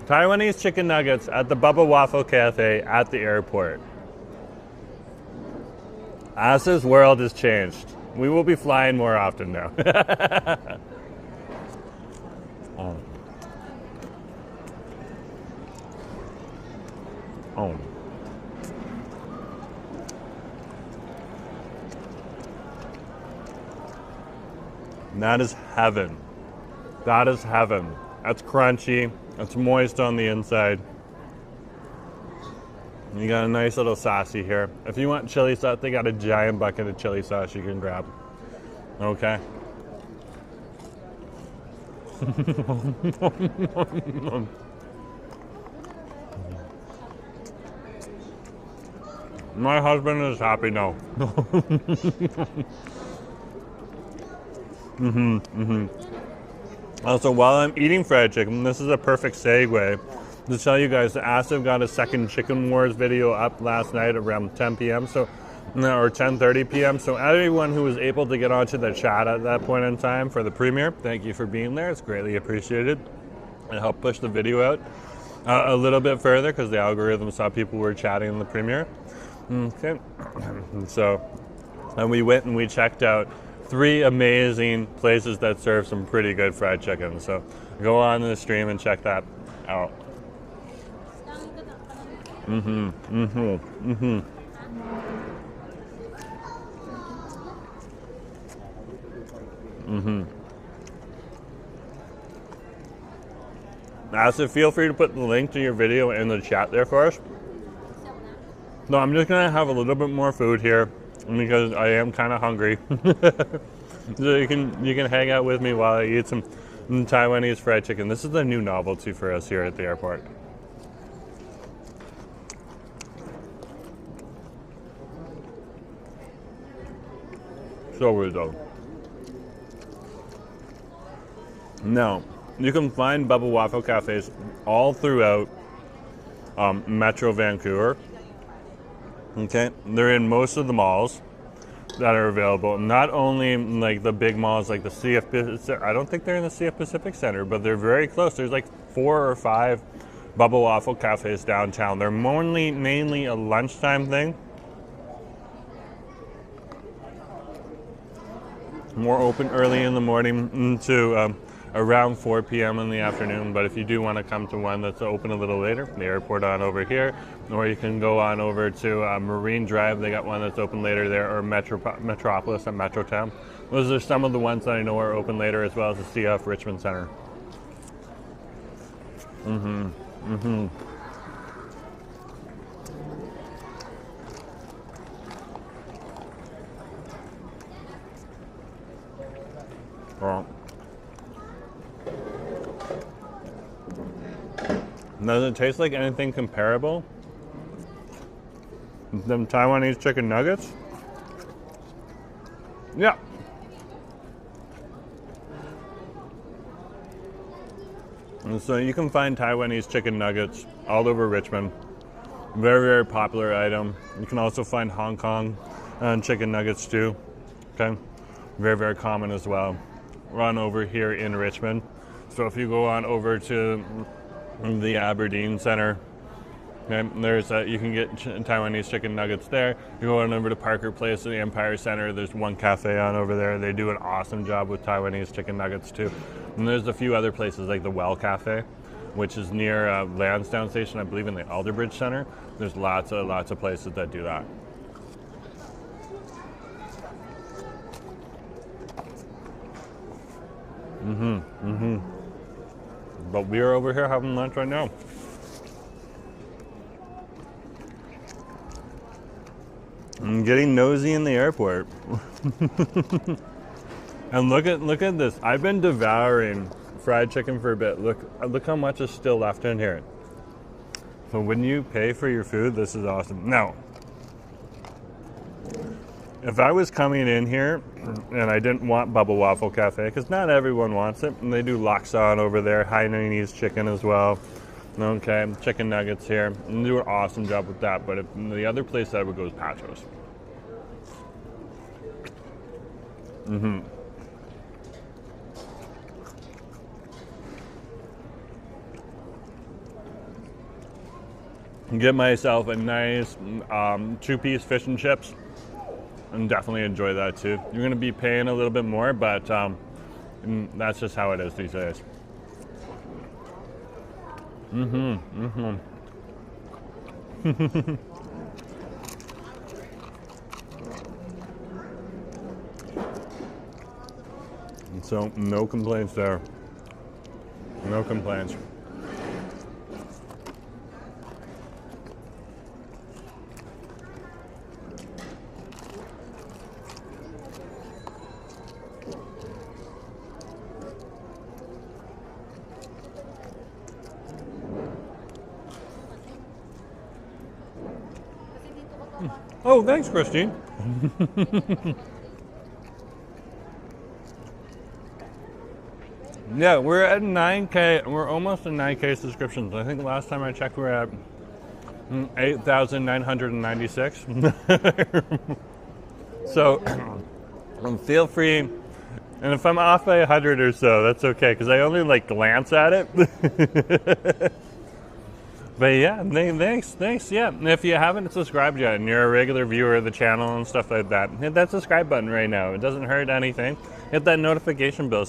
Taiwanese chicken nuggets at the Bubba Waffle Cafe at the airport. Asif's world has changed. We will be flying more often now. Oh. That is heaven. That is heaven. That's crunchy. It's moist on the inside. You got a nice little saucy here. If you want chili sauce, they got a giant bucket of chili sauce you can grab. Okay. My husband is happy now. Also, while I'm eating fried chicken, this is a perfect segue to tell you guys that Asif got a second Chicken Wars video up last night around 10 p.m. or 10:30 p.m. So everyone who was able to get onto the chat at that point in time for the premiere, thank you for being there. It's greatly appreciated. It helped push the video out a little bit further because the algorithm saw people were chatting in the premiere. Okay, and we went and we checked out 3 amazing places that serve some pretty good fried chicken. So go on to the stream and check that out. Asif, feel free to put the link to your video in the chat there for us. No, I'm just gonna have a little bit more food here because I am kind of hungry. So you can hang out with me while I eat some Taiwanese fried chicken. This is a new novelty for us here at the airport. So weird though. Now, you can find Bubba Waffle cafes all throughout Metro Vancouver. Okay, they're in most of the malls that are available. Not only like the big malls like the CF, I don't think they're in the CF Pacific Center, but they're very close. There's like 4 or 5 Bubba Waffle cafes downtown. They're mainly a lunchtime thing. more open early in the morning to around 4 p.m. in the afternoon. But if you do want to come to one that's open a little later, the airport on over here, or you can go on over to Marine Drive. They got one that's open later there, or Metropolis at Metrotown. Those are some of the ones that I know are open later, as well as the CF Richmond Center. Well, does it taste like anything comparable? Them Taiwanese chicken nuggets? Yeah. And so you can find Taiwanese chicken nuggets all over Richmond. Very, very popular item. You can also find Hong Kong chicken nuggets too. Okay. Very, very common as well. Run over here in Richmond. So if you go on over to the Aberdeen Center, okay, there's you can get Taiwanese chicken nuggets there. You go on over to Parker Place at the Empire Center. There's one cafe on over there. They do an awesome job with Taiwanese chicken nuggets too. And there's a few other places like the Well Cafe, which is near Lansdowne Station, I believe, in the Alderbridge Center. There's lots of places that do that. But we are over here having lunch right now. I'm getting nosy in the airport. And look at this. I've been devouring fried chicken for a bit. Look how much is still left in here. So when you pay for your food, this is awesome. Now, if I was coming in here and I didn't want Bubble Waffle Cafe, because not everyone wants it, and they do laksa over there, Hainanese chicken as well. Okay, chicken nuggets here, and they do an awesome job with that. But if the other place I would go is Pacho's. Get myself a nice 2-piece fish and chips. And definitely enjoy that too. You're going to be paying a little bit more, but that's just how it is these days. So no complaints there. No complaints. Oh, thanks, Christine. Yeah, we're at 9K. We're almost at 9K subscriptions. I think last time I checked, we were at 8,996. So feel free. And if I'm off by 100 or so, that's okay, because I only glance at it. But yeah, thanks, yeah. And if you haven't subscribed yet and you're a regular viewer of the channel and stuff like that, hit that subscribe button right now. It doesn't hurt anything. Hit that notification bell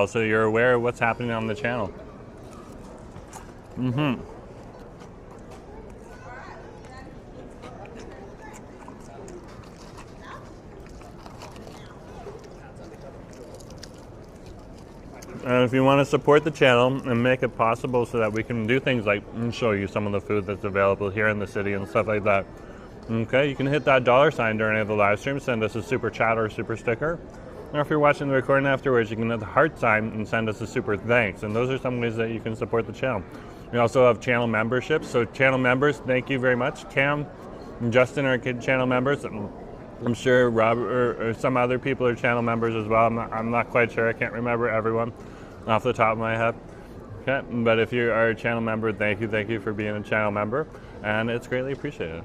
so you're aware of what's happening on the channel. And if you want to support the channel and make it possible so that we can do things like show you some of the food that's available here in the city and stuff like that, okay, you can hit that $sign during any of the live streams, send us a super chat or a super sticker. Or if you're watching the recording afterwards, you can hit the heart sign and send us a super thanks. And those are some ways that you can support the channel. We also have channel memberships. So channel members, thank you very much. Cam and Justin are channel members. I'm sure Robert or some other people are channel members as well. I'm not quite sure. I can't remember everyone off the top of my head. Okay, but if you are a channel member, thank you for being a channel member, and it's greatly appreciated.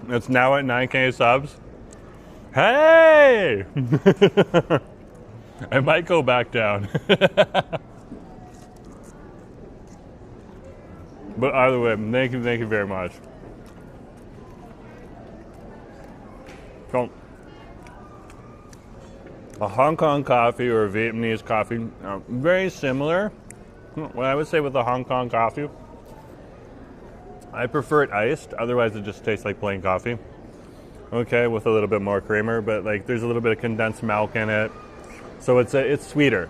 It's now at 9K subs. Hey! I might go back down. But either way, thank you very much. So, a Hong Kong coffee or a Vietnamese coffee, very similar. What I would say with the Hong Kong coffee, I prefer it iced, otherwise it just tastes like plain coffee. Okay, with a little bit more creamer, but like there's a little bit of condensed milk in it. So it's sweeter.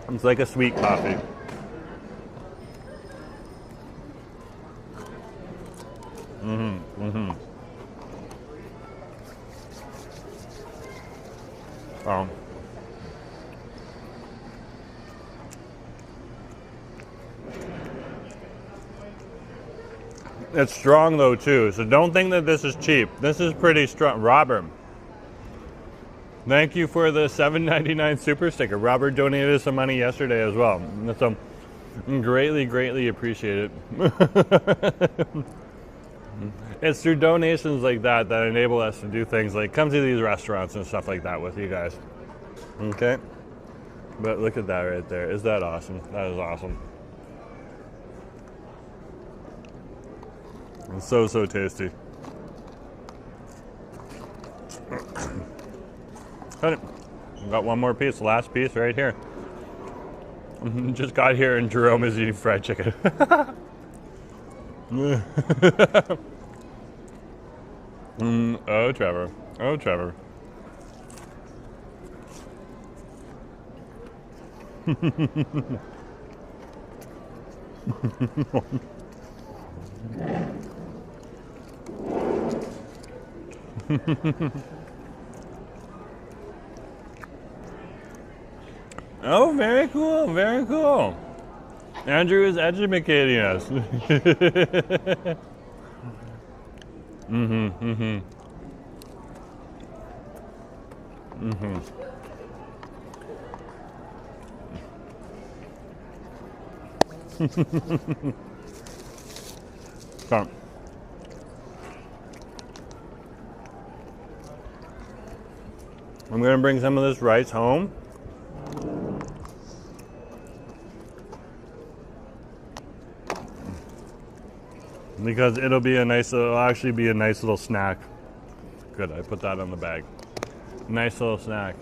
It's like a sweet coffee. It's strong though too, so don't think that this is cheap. This is pretty strong. Robert, thank you for the $7.99 super sticker. Robert donated some money yesterday as well. So greatly appreciate it. It's through donations like that that enable us to do things like come to these restaurants and stuff like that with you guys. Okay? But look at that right there. Is that awesome? That is awesome. It's so tasty. Got one more piece, last piece right here. Just got here and Jerome is eating fried chicken. Oh, Trevor. Oh, Trevor. Oh, very cool, very cool. Andrew is educating us. So, I'm going to bring some of this rice home. Because it'll actually be a nice little snack. Good, I put that on the bag. Nice little snack.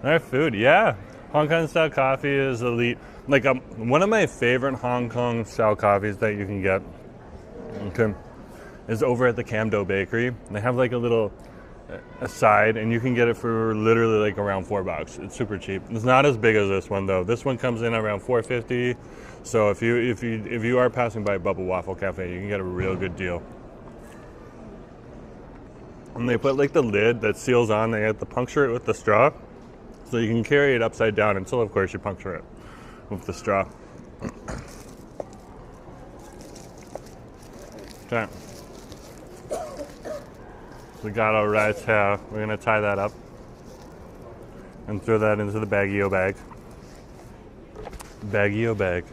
All right, food, yeah. Hong Kong style coffee is elite. Like one of my favorite Hong Kong style coffees that you can get, okay, is over at the Camdo Bakery. They have like a little side, and you can get it for literally like around $4. It's super cheap. It's not as big as this one though. This one comes in around $4.50. So if you are passing by Bubble Waffle Cafe, you can get a real good deal. And they put like the lid that seals on. They have to puncture it with the straw, so you can carry it upside down until, of course, you puncture it with the straw. Okay. We got our rice here. We're gonna tie that up and throw that into the baggy-o bag. Baggy-o bag.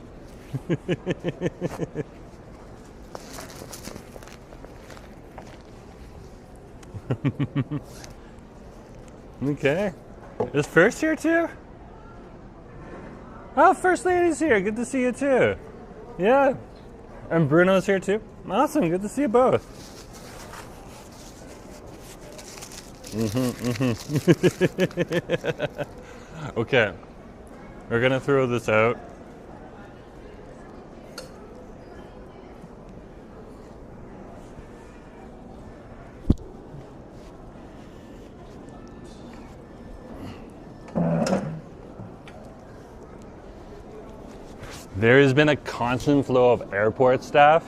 Okay. Is First here too? Oh, First Lady's here. Good to see you too. Yeah. And Bruno's here too. Awesome. Good to see you both. Okay. We're gonna throw this out. There has been a constant flow of airport staff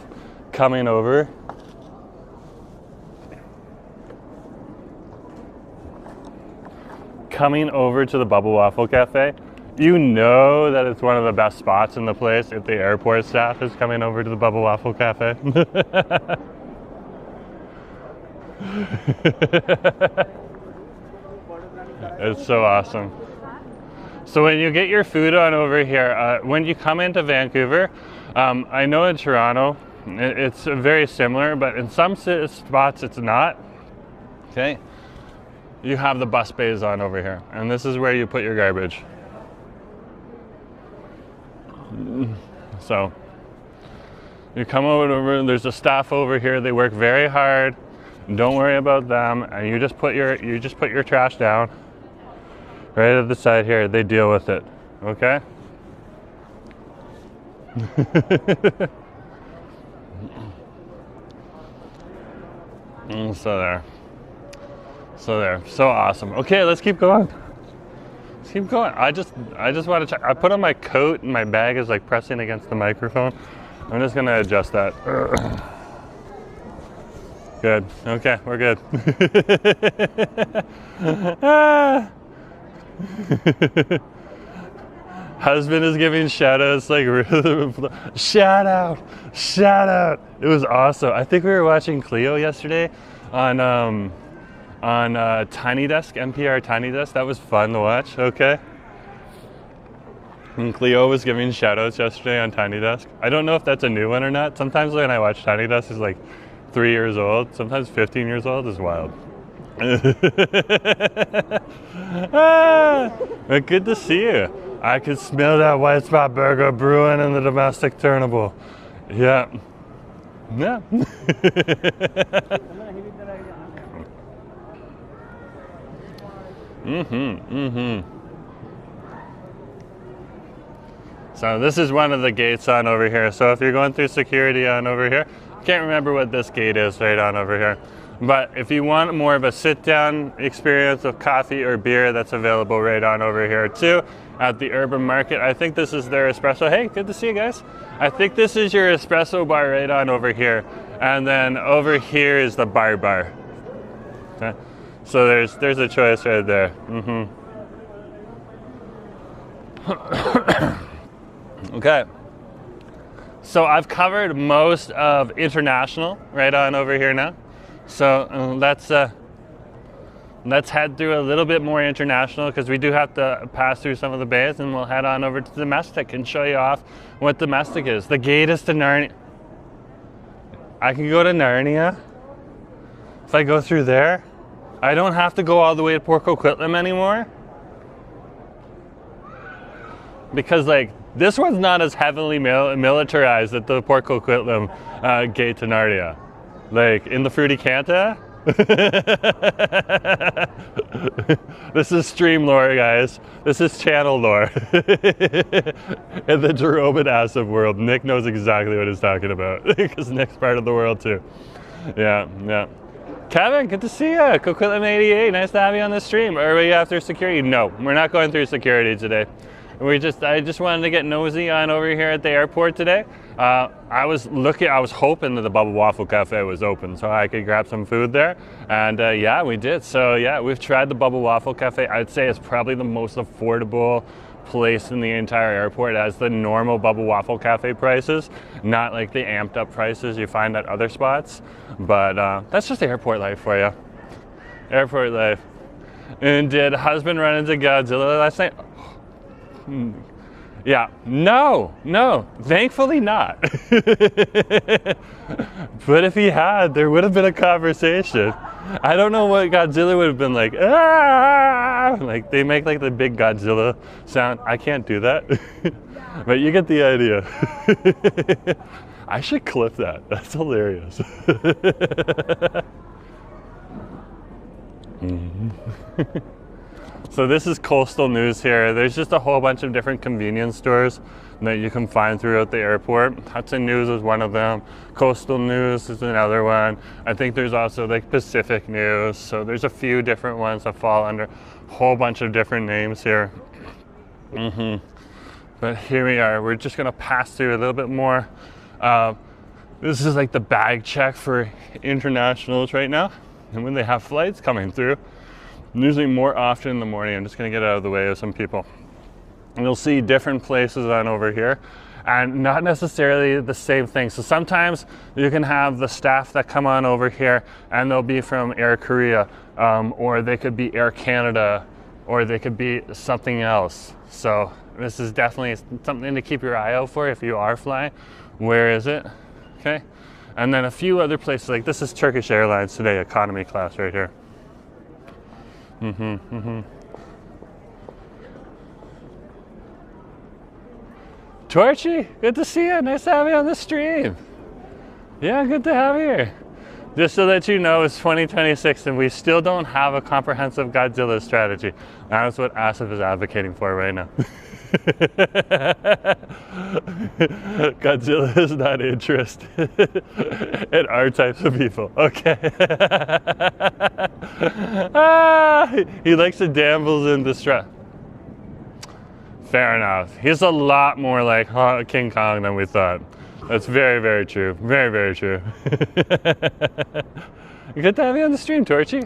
coming over. To the Bubble Waffle Cafe. You know that it's one of the best spots in the place if the airport staff is coming over to the Bubble Waffle Cafe. It's so awesome. So when you get your food on over here, when you come into Vancouver, I know in Toronto, it's very similar, but in some spots it's not. Okay, you have the bus bays on over here, and this is where you put your garbage. So you come over, there's a staff over here. They work very hard. Don't worry about them, and you just put your trash down right at the side here. They deal with it. Okay. So there. So awesome. Okay, let's keep going. Let's keep going. I just want to check. I put on my coat and my bag is like pressing against the microphone. I'm just gonna adjust that. Good. Okay, we're good. Husband is giving shout outs like shout out. It was awesome. I think we were watching Cleo yesterday on Tiny Desk, NPR Tiny Desk. That was fun to watch. Okay. And Cleo was giving shout outs yesterday on Tiny Desk. I don't know if that's a new one or not. Sometimes when I watch Tiny Desk, it's like 3 years old, sometimes 15 years old. Is wild. But good to see you. I could smell that white spot burger brewing in the domestic turnable. Yeah. Yeah. So this is one of the gates on over here. So if you're going through security on over here, I can't remember what this gate is right on over here. But if you want more of a sit-down experience of coffee or beer, that's available right on over here too at the Urban Market. I think this is their espresso. Hey, good to see you guys. I think this is your espresso bar right on over here. And then over here is the bar. Okay. So there's a choice right there. Okay. So I've covered most of international right on over here now. So let's head through a little bit more international because we do have to pass through some of the bays, and we'll head on over to domestic and show you off what domestic is. The gate is to Narnia. I can go to Narnia if I go through there. I don't have to go all the way to Port Coquitlam anymore because like this one's not as heavily militarized at the Port Coquitlam gate to Narnia. Like in the Fruity Canta. This is stream lore, guys. This is channel lore. In the Jerome and Asif world, Nick knows exactly what he's talking about because Nick's part of the world too. Yeah. Kevin, good to see you. Coquitlam 88, nice to have you on the stream. Are we after security? No, we're not going through security today. I just wanted to get nosy on over here at the airport today. I was hoping that the Bubble Waffle Cafe was open so I could grab some food there. And yeah, we did. So yeah, we've tried the Bubble Waffle Cafe. I'd say it's probably the most affordable place in the entire airport. It has the normal Bubble Waffle Cafe prices, not like the amped up prices you find at other spots. But that's just airport life for you. Airport life. And did husband run into Godzilla last night? Yeah, no, thankfully not. But if he had, there would have been a conversation. I don't know what Godzilla would have been like. Ah! Like they make like the big Godzilla sound. I can't do that. But you get the idea. I should clip that. That's hilarious. So this is Coastal News here. There's just a whole bunch of different convenience stores that you can find throughout the airport. Hudson News is one of them. Coastal News is another one. I think there's also like Pacific News. So there's a few different ones that fall under a whole bunch of different names here. But here we are. We're just gonna pass through a little bit more. This is like the bag check for internationals right now. And when they have flights coming through, usually more often in the morning. I'm just going to get out of the way of some people. And you'll see different places on over here and not necessarily the same thing. So sometimes you can have the staff that come on over here and they'll be from Air Korea or they could be Air Canada or they could be something else. So this is definitely something to keep your eye out for if you are flying. Where is it? Okay. And then a few other places like this is Turkish Airlines today, economy class right here. Torchy, good to see you. Nice to have you on the stream. Yeah, good to have you here. Just to let you know, it's 2026 and we still don't have a comprehensive Godzilla strategy. That's what ASIF is advocating for right now. Godzilla is not interested in our types of people. Okay. He likes to damsels in distress. Fair enough. He's a lot more like King Kong than we thought. That's very, very true. Very, very true. Good to have you on the stream, Torchy.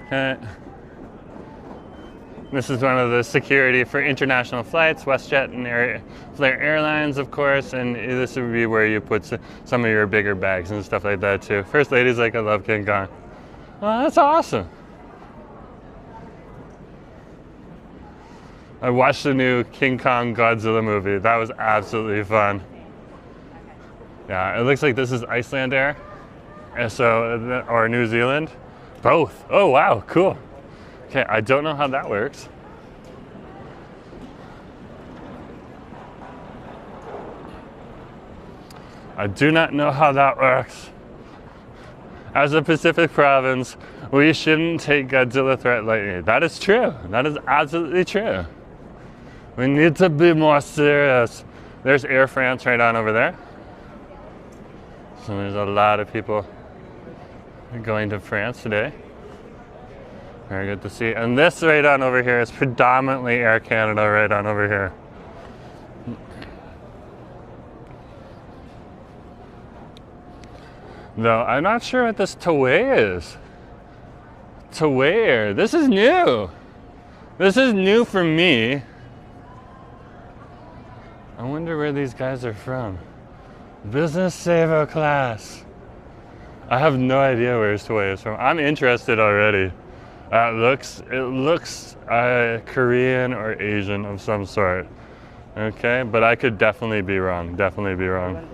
Okay. This is one of the security for international flights, WestJet and Flair Airlines, of course, and this would be where you put some of your bigger bags and stuff like that too. First Lady's like, I love King Kong. Oh, that's awesome. I watched the new King Kong Godzilla movie. That was absolutely fun. Yeah, it looks like this is Iceland Air, or New Zealand. Both. Oh, wow, cool. Okay, I don't know how that works. I do not know how that works. As a Pacific province, we shouldn't take Godzilla threat lightly. That is true. That is absolutely true. We need to be more serious. There's Air France right on over there. So there's a lot of people going to France today. Very good to see. And this right on over here is predominantly Air Canada right on over here. Though I'm not sure what this Taway is. Taway Air. This is new. This is new for me. I wonder where these guys are from. Business saver class. I have no idea where Taway is from. I'm interested already. It looks Korean or Asian of some sort. Okay, but I could definitely be wrong. Definitely be wrong.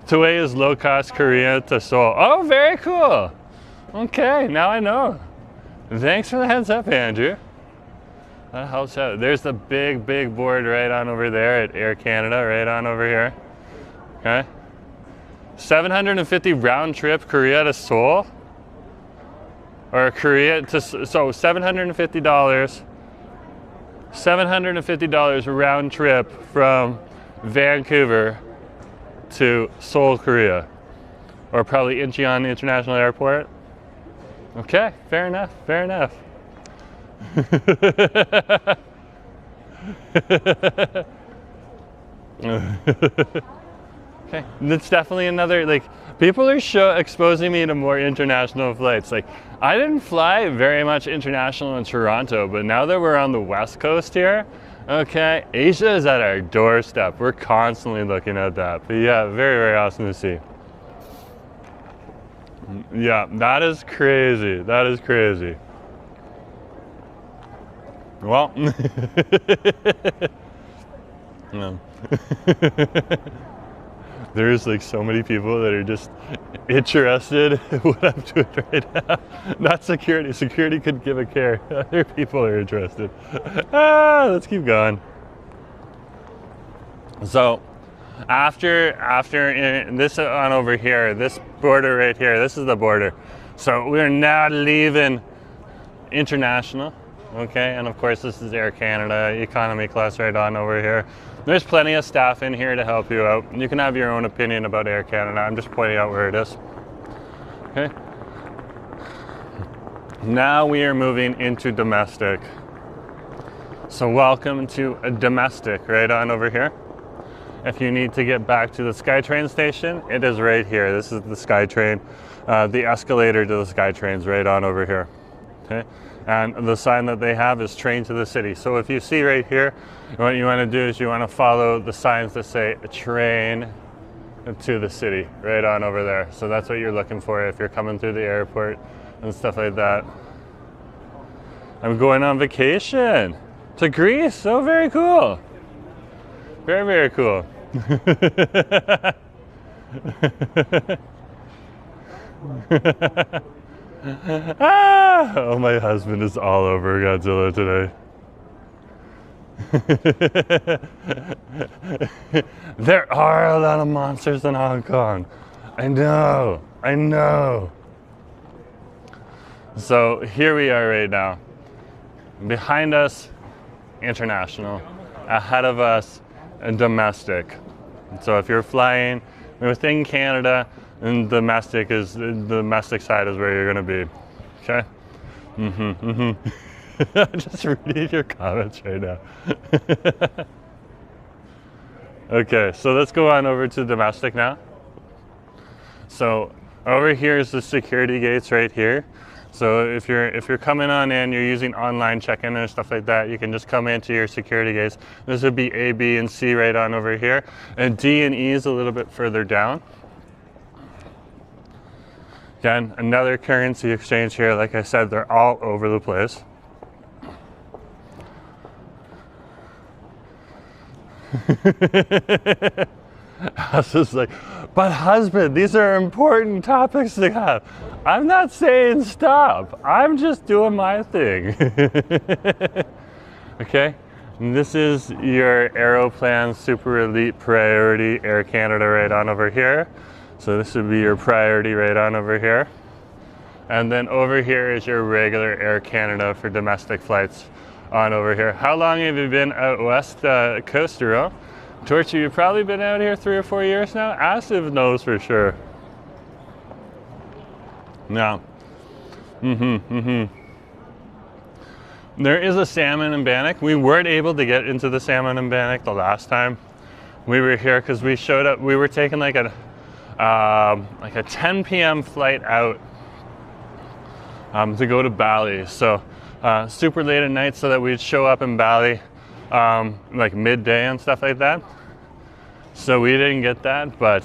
Taway is low-cost Korea to Seoul. Oh, very cool. Okay, now I know. Thanks for the heads up, Andrew. That helps out. There's the big board right on over there at Air Canada, right on over here. Okay. 750 round trip Korea to Seoul. Or Korea to, so $750. $750 round trip from Vancouver to Seoul, Korea. Or probably Incheon International Airport. Okay, fair enough, fair enough. Okay, that's definitely another, like, people are exposing me to more international flights. Like, I didn't fly very much international in Toronto, but now that we're on the West Coast here, okay, Asia is at our doorstep. We're constantly looking at that. But yeah, very, very awesome to see. Yeah, that is crazy. That is crazy. Well, no. There's like so many people that are just interested in what I'm doing right now. Not security. Security could give a care. Other people are interested. Let's keep going. So, after this on over here, this border right here, this is the border. So we're now leaving international. Okay, and of course this is Air Canada, economy class right on over here. There's plenty of staff in here to help you out. You can have your own opinion about Air Canada. I'm just pointing out where it is. Okay. Now we are moving into domestic. So welcome to a domestic right on over here. If you need to get back to the SkyTrain station, it is right here. This is the SkyTrain. The escalator to the SkyTrain's right on over here. Okay. And the sign that they have is train to the city. So if you see right here, what you want to do is you want to follow the signs that say train to the city, right on over there. So that's what you're looking for if you're coming through the airport and stuff like that. I'm going on vacation to Greece. So very cool. Very, very cool. Ah! Oh, my husband is all over Godzilla today. There are a lot of monsters in Hong Kong. I know. So here we are right now. Behind us, international. Ahead of us, domestic. So if you're flying within Canada, and the domestic side is where you're going to be. Okay? I'm just reading your comments right now. Okay, so let's go on over to domestic now. So over here is the security gates right here. So if you're coming on in, you're using online check-in and stuff like that, you can just come into your security gates. This would be A, B, and C right on over here. And D and E is a little bit further down. Again, another currency exchange here. Like I said, they're all over the place. I was just like, but husband, these are important topics to have. I'm not saying stop. I'm just doing my thing. Okay? And this is your Aeroplan Super Elite Priority Air Canada right on over here. So this would be your priority right on over here. And then over here is your regular Air Canada for domestic flights on over here. How long have you been out west coast, Jerome? Torture, you've probably been out here 3 or 4 years now? Asif knows for sure. No. There is a salmon and bannock. We weren't able to get into the salmon and bannock the last time we were here because we showed up. We were taking like a 10 p.m. flight out to go to Bali. So super late at night so that we'd show up in Bali like midday and stuff like that. So we didn't get that, but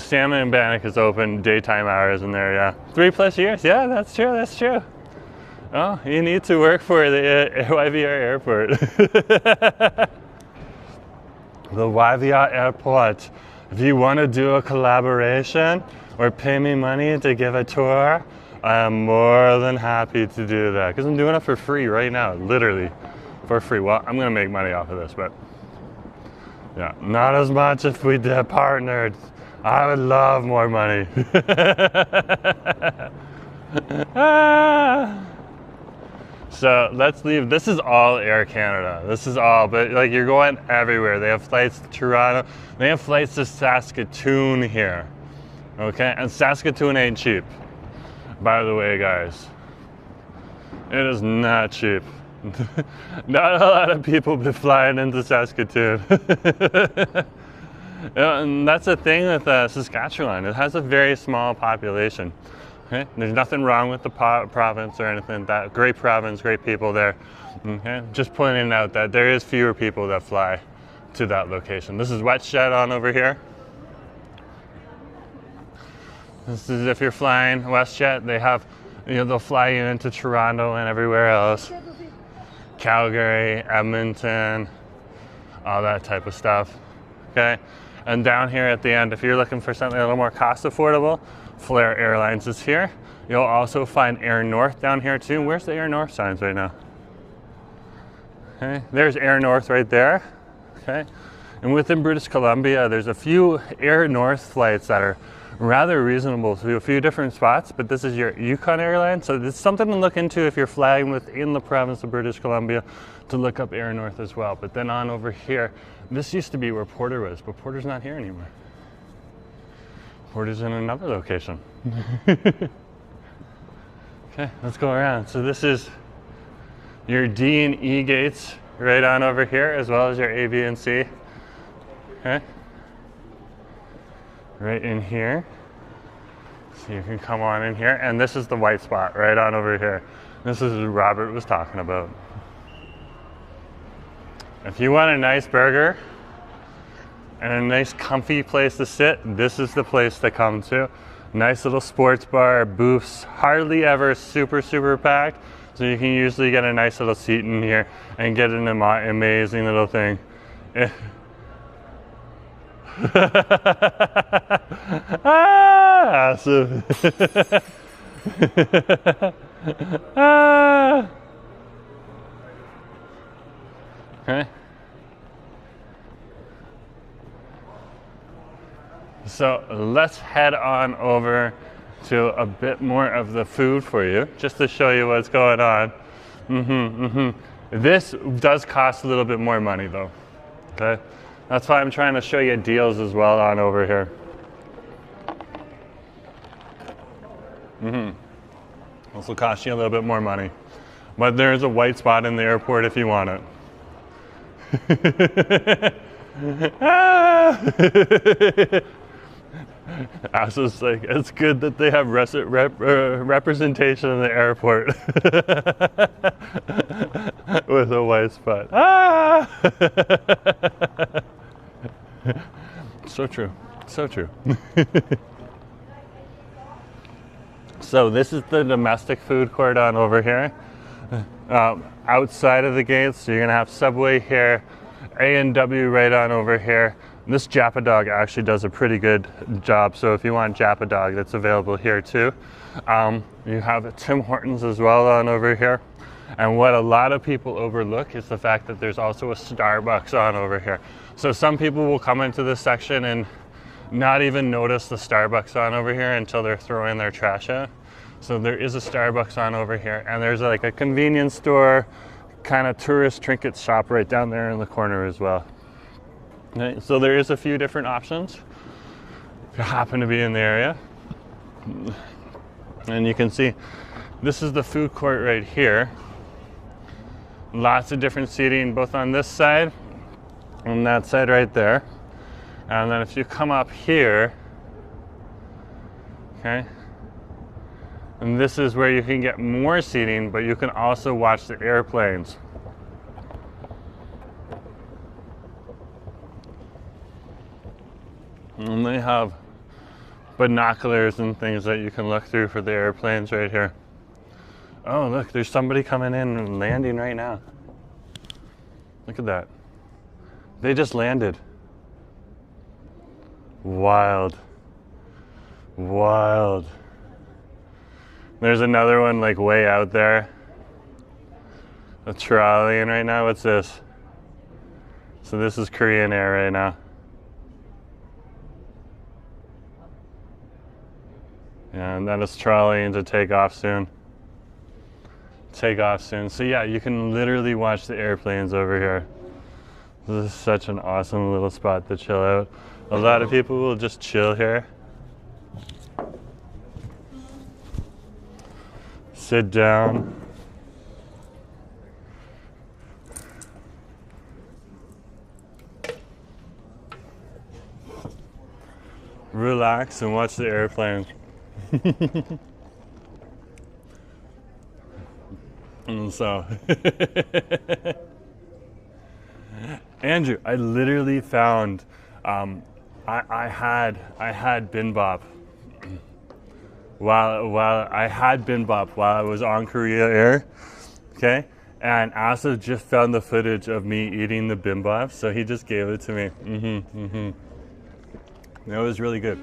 salmon and bannock is open daytime hours in there, yeah. 3+ years, yeah, that's true. Oh, you need to work for the YVR Airport. The YVR Airport. If you want to do a collaboration or pay me money to give a tour, I am more than happy to do that. Because I'm doing it for free right now, literally for free. Well, I'm going to make money off of this, but yeah, not as much if we did partnered. I would love more money. So let's leave. This is all Air Canada. This is all, but like you're going everywhere. They have flights to Toronto. They have flights to Saskatoon here. Okay, and Saskatoon ain't cheap. By the way, guys, it is not cheap. Not a lot of people be flying into Saskatoon. And that's the thing with Saskatchewan. It has a very small population. Okay? There's nothing wrong with the province or anything. That great province, great people there. Okay? Just pointing out that there is fewer people that fly to that location. This is WestJet on over here. This is if you're flying WestJet. They have, they'll fly you into Toronto and everywhere else. Calgary, Edmonton, all that type of stuff. Okay? And down here at the end, if you're looking for something a little more cost affordable, Flair Airlines is here. You'll also find Air North down here too. Where's the Air North signs right now? Okay, there's Air North right there. Okay, and within British Columbia, there's a few Air North flights that are rather reasonable to a few different spots, but this is your Yukon Airline, so it's something to look into if you're flying within the province of British Columbia, to look up Air North as well. But then on over here, this used to be where Porter was, but Porter's not here anymore. Porter's in another location. Okay, let's go around. So this is your D and E gates right on over here, as well as your A, B, and C. Okay. Right in here. So you can come on in here. And this is the white spot right on over here. This is what Robert was talking about. If you want a nice burger and a nice comfy place to sit, this is the place to come to. Nice little sports bar, booths, hardly ever super packed. So you can usually get a nice little seat in here and get an amazing little thing. Ah, so ah. Okay. So let's head on over to a bit more of the food for you, just to show you what's going on. This does cost a little bit more money though. Okay, that's why I'm trying to show you deals as well on over here. This will cost you a little bit more money, but there's a white spot in the airport if you want it. Asa's like, it's good that they have representation in the airport with a white spot. Ah! So true, so true. So this is the domestic food court on over here. Outside of the gates, so you're gonna have Subway here, A&W right on over here. This Japa Dog actually does a pretty good job, so if you want Japa Dog, that's available here too. You have Tim Hortons as well on over here. And what a lot of people overlook is the fact that there's also a Starbucks on over here. So some people will come into this section and not even notice the Starbucks on over here until they're throwing their trash out. So there is a Starbucks on over here, and there's like a convenience store, kind of tourist trinket shop right down there in the corner as well. Okay, so there is a few different options if you happen to be in the area. And you can see this is the food court right here. Lots of different seating both on this side and that side right there. And then if you come up here, okay, and this is where you can get more seating, but you can also watch the airplanes. And they have binoculars and things that you can look through for the airplanes right here. Oh, look, there's somebody coming in and landing right now. Look at that. They just landed. Wild. Wild. There's another one like way out there. A trolley in right now. What's this? So this is Korean Air right now. And that is trolleying to take off soon. Take off soon. So yeah, you can literally watch the airplanes over here. This is such an awesome little spot to chill out. A lot of people will just chill here. Sit down. Relax and watch the airplanes. And so, Andrew, I literally found, I had Bin Bop while I was on Korea Air, okay? And Asa just found the footage of me eating the Bin Bop, so he just gave it to me. It was really good.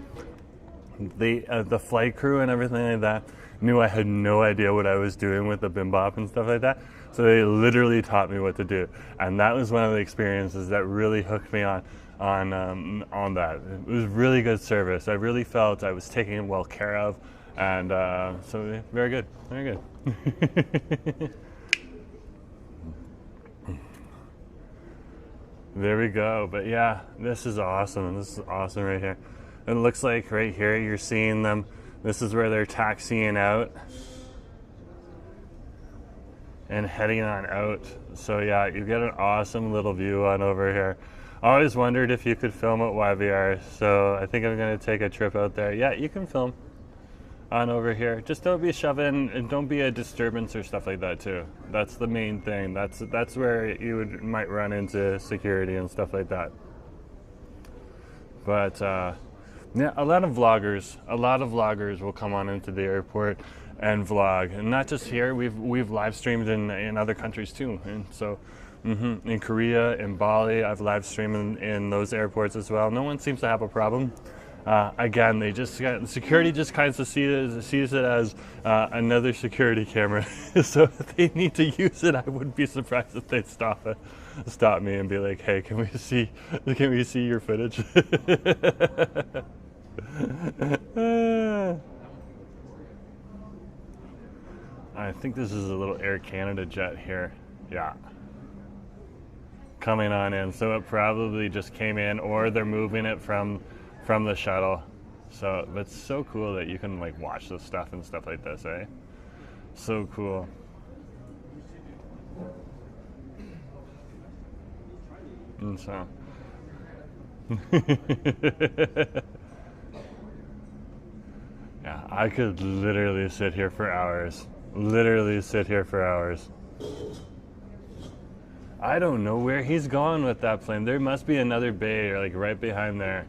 The flight crew and everything like that knew I had no idea what I was doing with the Bin Bop and stuff like that. So they literally taught me what to do. And that was one of the experiences that really hooked me on that. It was really good service. I really felt I was taken well care of. And so very good, very good. There we go. But yeah, this is awesome. This is awesome right here. It looks like right here you're seeing them. This is where they're taxiing out and heading on out. So yeah, you get an awesome little view on over here. I always wondered if you could film at YVR, so I think I'm gonna take a trip out there. Yeah, you can film on over here. Just don't be shoving and don't be a disturbance or stuff like that too. That's the main thing. That's where you might run into security and stuff like that. But yeah, a lot of vloggers will come on into the airport and vlog, and not just here. We've live streamed in other countries too, and so In Korea, in Bali, I've live streamed in those airports as well. No one seems to have a problem. Again, security just kind of sees it as another security camera. So if they need to use it, I wouldn't be surprised if they stop me and be like, "Hey, can we see your footage?" I think this is a little Air Canada jet here. Yeah. Coming on in. So it probably just came in, or they're moving it from the shuttle. So it's so cool that you can like watch this stuff and stuff like this, eh? So cool. And so yeah, I could literally sit here for hours. I don't know where he's going with that plane. There must be another bay or like right behind there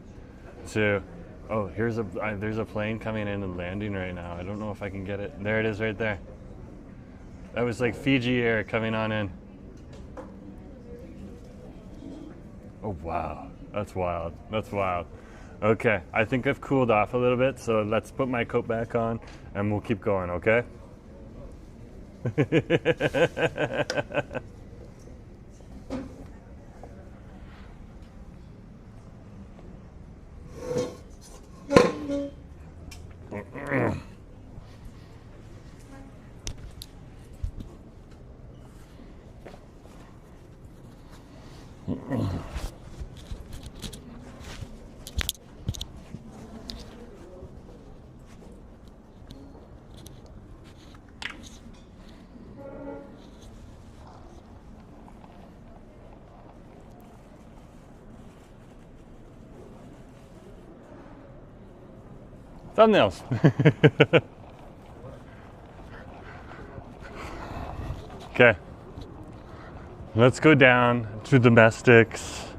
too. Oh, there's a plane coming in and landing right now. I don't know if I can get it. There it is right there. That was like Fiji Air coming on in. Oh wow, that's wild. Okay, I think I've cooled off a little bit, so let's put my coat back on and we'll keep going, okay? Thumbnails. Okay, let's go down to domestics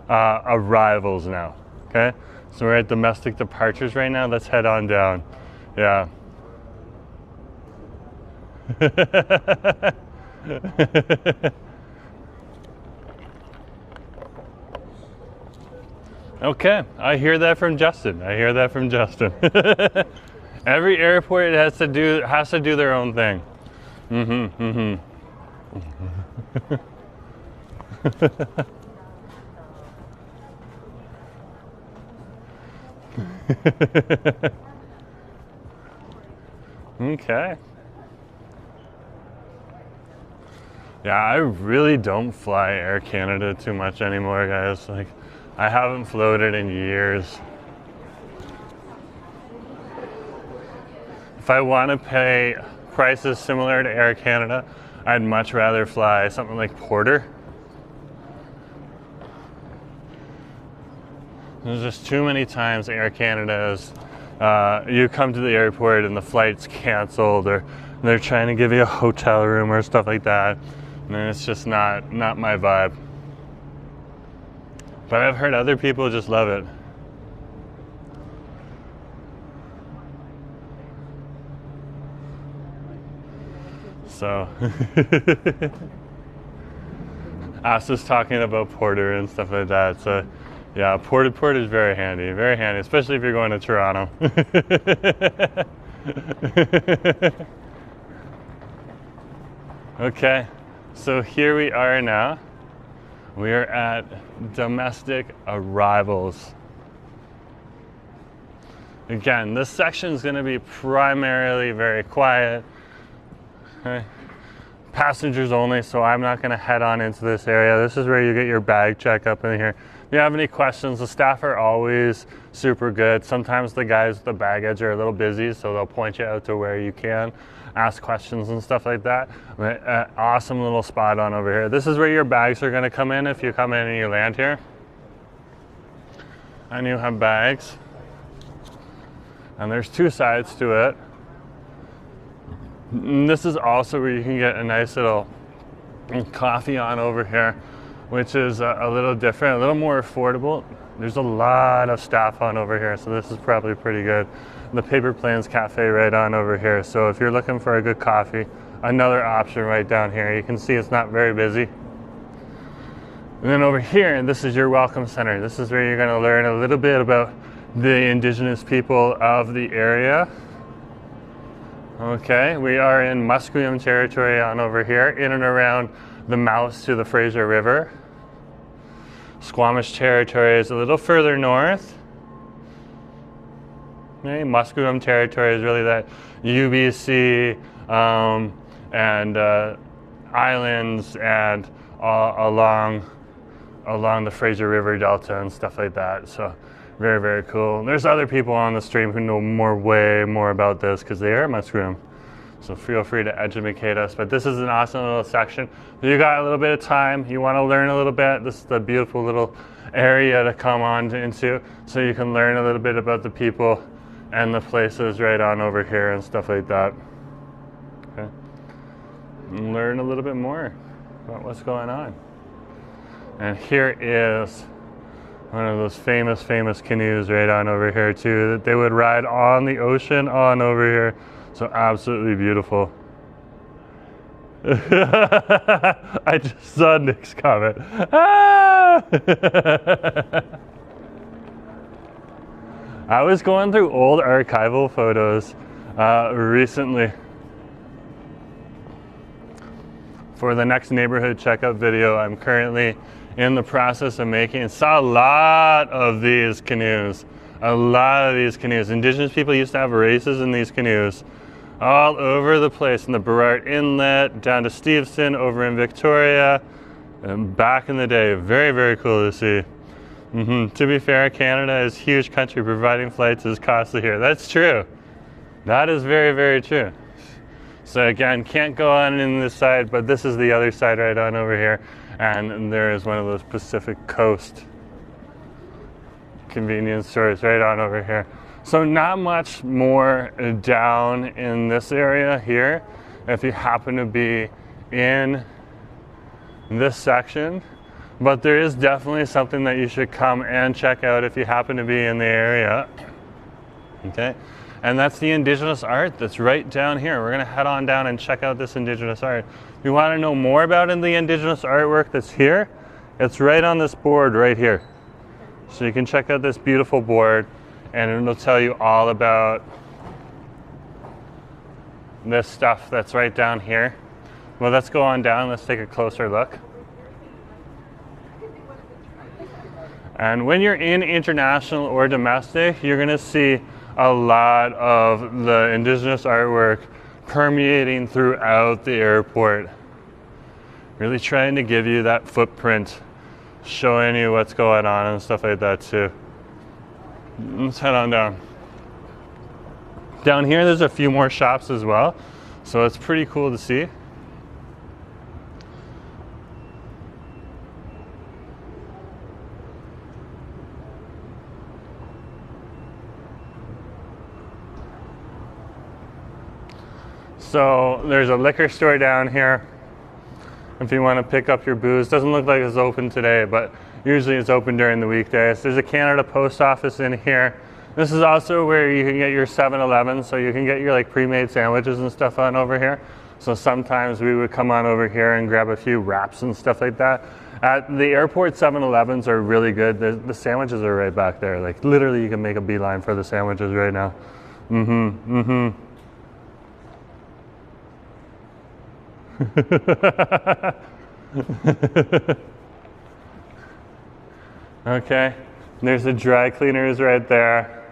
arrivals now. Okay, so we're at domestic departures right now. Let's head on down. Yeah. Okay, I hear that from Justin. Every airport has to do their own thing. Okay. Yeah, I really don't fly Air Canada too much anymore, guys. Like, I haven't floated in years. If I want to pay prices similar to Air Canada, I'd much rather fly something like Porter. There's just too many times Air Canada's, you come to the airport and the flight's canceled, or they're trying to give you a hotel room or stuff like that, and it's just not my vibe. But I've heard other people just love it. So, Ash was talking about Porter and stuff like that. So, yeah, Porter is very handy, especially if you're going to Toronto. Okay, so here we are now. We are at domestic arrivals. Again, this section is going to be primarily very quiet. Okay. Passengers only, so I'm not going to head on into this area. This is where you get your bag check up in here. If you have any questions, the staff are always super good. Sometimes the guys with the baggage are a little busy, so they'll point you out to where you can ask questions and stuff like that. Awesome little spot on over here. This is where your bags are going to come in if you come in and you land here. And you have bags. And there's two sides to it. And this is also where you can get a nice little coffee on over here, which is a little different, a little more affordable. There's a lot of staff on over here, so this is probably pretty good. The Paper Planes Cafe right on over here. So if you're looking for a good coffee, another option right down here. You can see it's not very busy. And then over here, this is your welcome center. This is where you're going to learn a little bit about the Indigenous people of the area. Okay, we are in Musqueam territory on over here, in and around the mouths to the Fraser River. Squamish territory is a little further north. Okay, Musqueam territory is really that UBC and islands and along the Fraser River Delta and stuff like that. So very, very cool. There's other people on the stream who know way more about this because they are Musqueam. So feel free to educate us. But this is an awesome little section. If you got a little bit of time, you want to learn a little bit, this is a beautiful little area to come on into so you can learn a little bit about the people and the places right on over here and stuff like that. Okay. And learn a little bit more about what's going on. And here is one of those famous canoes right on over here too, that they would ride on the ocean on over here. So absolutely beautiful. I just saw Nick's comment. Ah! I was going through old archival photos recently for the next neighborhood checkup video I'm currently in the process of making. Saw a lot of these canoes. A lot of these canoes. Indigenous people used to have races in these canoes all over the place, in the Burrard Inlet, down to Steveston, over in Victoria, and back in the day. Very, very cool to see. To be fair, Canada is a huge country. Providing flights is costly here. That's true. That is very, very true. So again, can't go on in this side, but this is the other side right on over here. And there is one of those Pacific Coast convenience stores right on over here. So not much more down in this area here. If you happen to be in this section, but there is definitely something that you should come and check out if you happen to be in the area. Okay, and that's the Indigenous art that's right down here. We're gonna head on down and check out this Indigenous art. If you want to know more about the Indigenous artwork that's here, it's right on this board right here. So you can check out this beautiful board and it'll tell you all about this stuff that's right down here. Well, let's go on down, let's take a closer look. And when you're in international or domestic, you're gonna see a lot of the Indigenous artwork permeating throughout the airport. Really trying to give you that footprint, showing you what's going on and stuff like that too. Let's head on down. Down here there's a few more shops as well, so it's pretty cool to see. So there's a liquor store down here if you want to pick up your booze. Doesn't look like it's open today, but usually it's open during the weekdays. There's a Canada Post Office in here. This is also where you can get your 7-Eleven, so you can get your like pre-made sandwiches and stuff on over here. So sometimes we would come on over here and grab a few wraps and stuff like that. At the airport, 7-Elevens are really good. The sandwiches are right back there. Like literally you can make a beeline for the sandwiches right now. Okay, there's the dry cleaners right there.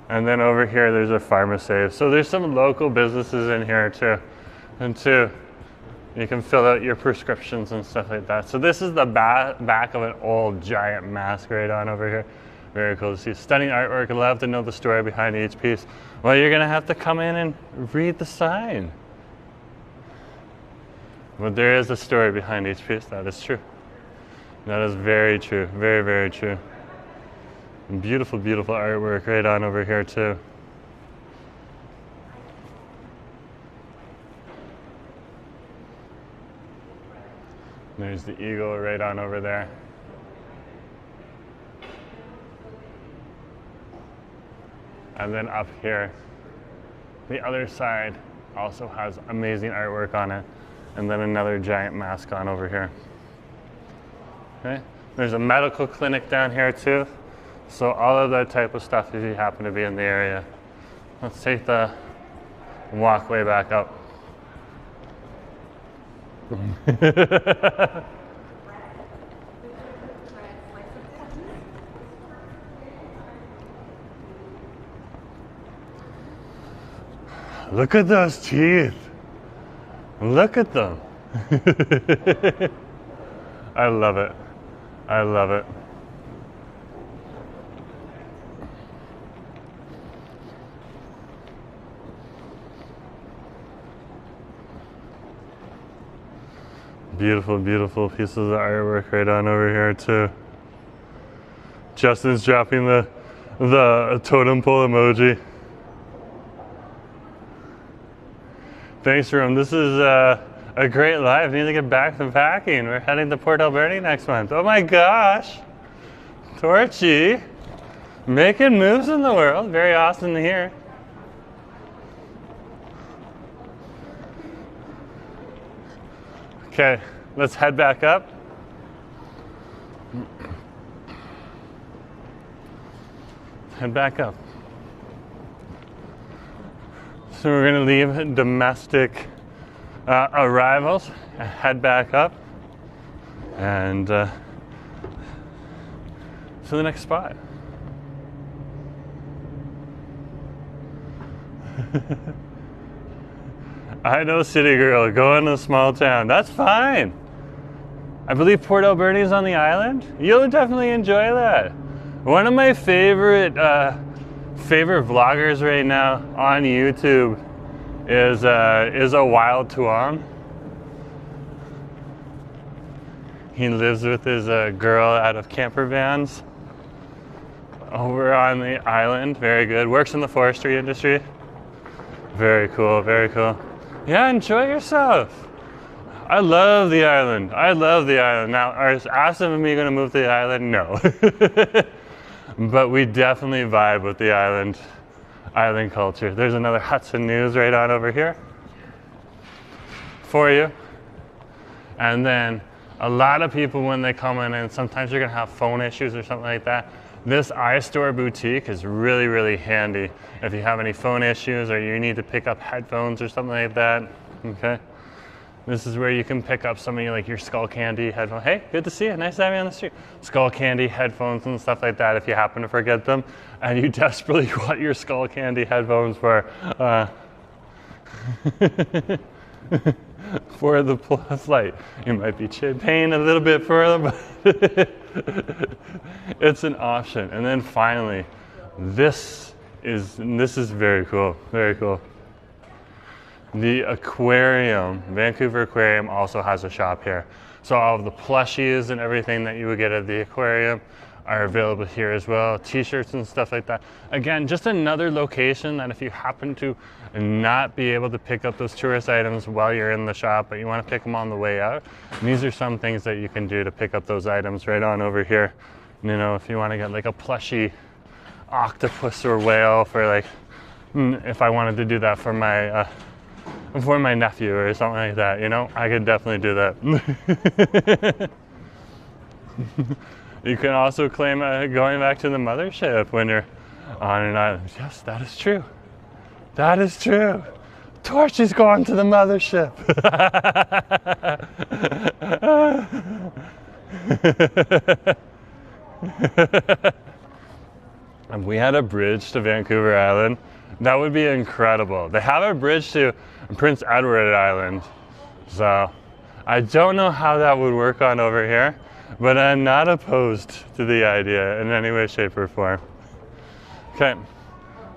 And then over here there's a pharmacy. So there's some local businesses in here too. And too, you can fill out your prescriptions and stuff like that. So this is the back of an old giant mask right on over here. Very cool to see. Stunning artwork. I'd love to know the story behind each piece. Well, you're gonna have to come in and read the sign. But there is a story behind each piece. That is true. That is very true. Very, very true. And beautiful, beautiful artwork right on over here too. There's the eagle right on over there. And then up here, the other side, also has amazing artwork on it. And then another giant mascot over here. Okay, there's a medical clinic down here too. So all of that type of stuff if you happen to be in the area. Let's take the walkway back up. Look at those teeth. Look at them. I love it. I love it. Beautiful, beautiful pieces of artwork right on over here too. Justin's dropping the totem pole emoji. Thanks, Jerome. This is a great live. Need to get back to packing. We're heading to Port Alberni next month. Oh my gosh. Torchy. Making moves in the world. Very awesome to hear. Okay, let's head back up. Head back up. So we're going to leave domestic arrivals, head back up, and to the next spot. I know, city girl, going to a small town. That's fine. I believe Port Alberni is on the island. You'll definitely enjoy that. One of my favorite vloggers right now on YouTube is a Wild Tuong. He lives with his girl out of camper vans over on the island. Very good. Works in the forestry industry. Very cool. Very cool. Yeah, enjoy yourself. I love the island. I love the island. Now, are Asif and me going to move to the island? No. But we definitely vibe with the island culture. There's another Hudson News right on over here for you. And then a lot of people, when they come in, and sometimes you're going to have phone issues or something like that, this iStore boutique is really, really handy if you have any phone issues or you need to pick up headphones or something like that. Okay, this is where you can pick up some of your Skull Candy headphones. Hey, good to see you. Nice to have you on the street. Skull Candy headphones and stuff like that if you happen to forget them and you desperately want your Skull Candy headphones for for the flight. You might be paying a little bit for them, but it's an option. And then finally, this is very cool. Very cool. The aquarium, Vancouver Aquarium, also has a shop here. So all of the plushies and everything that you would get at the aquarium are available here as well. T-shirts and stuff like that. Again, just another location that if you happen to not be able to pick up those tourist items while you're in the shop, but you want to pick them on the way out, these are some things that you can do to pick up those items right on over here. You know, if you want to get like a plushie octopus or whale for like, if I wanted to do that for my nephew or something like that, you know, I could definitely do that. You can also claim going back to the mothership when you're on an island. Yes, that is true. That is true. Torch is going to the mothership. If we had a bridge to Vancouver Island, that would be incredible. They have a bridge to Prince Edward Island. So I don't know how that would work on over here, but I'm not opposed to the idea in any way, shape, or form. Okay,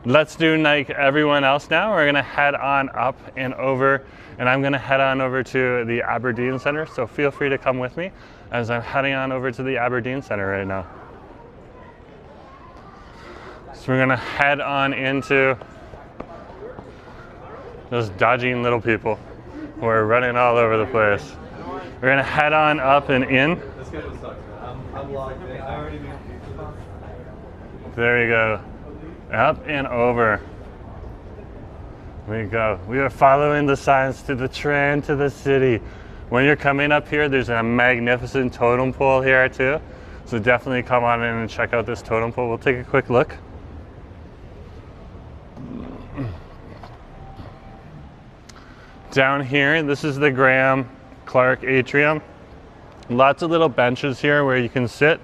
let's do like everyone else now. We're gonna head on up and over, and I'm gonna head on over to the Aberdeen Center, so feel free to come with me as I'm heading on over to the Aberdeen Center right now. So we're gonna head on into those dodging little people who are running all over the place. We're gonna head on up and in. There you go. Up and over. We go. We are following the signs to the train to the city. When you're coming up here, there's a magnificent totem pole here too. So definitely come on in and check out this totem pole. We'll take a quick look. Down here, this is the Graham Clark atrium. Lots of little benches here where you can sit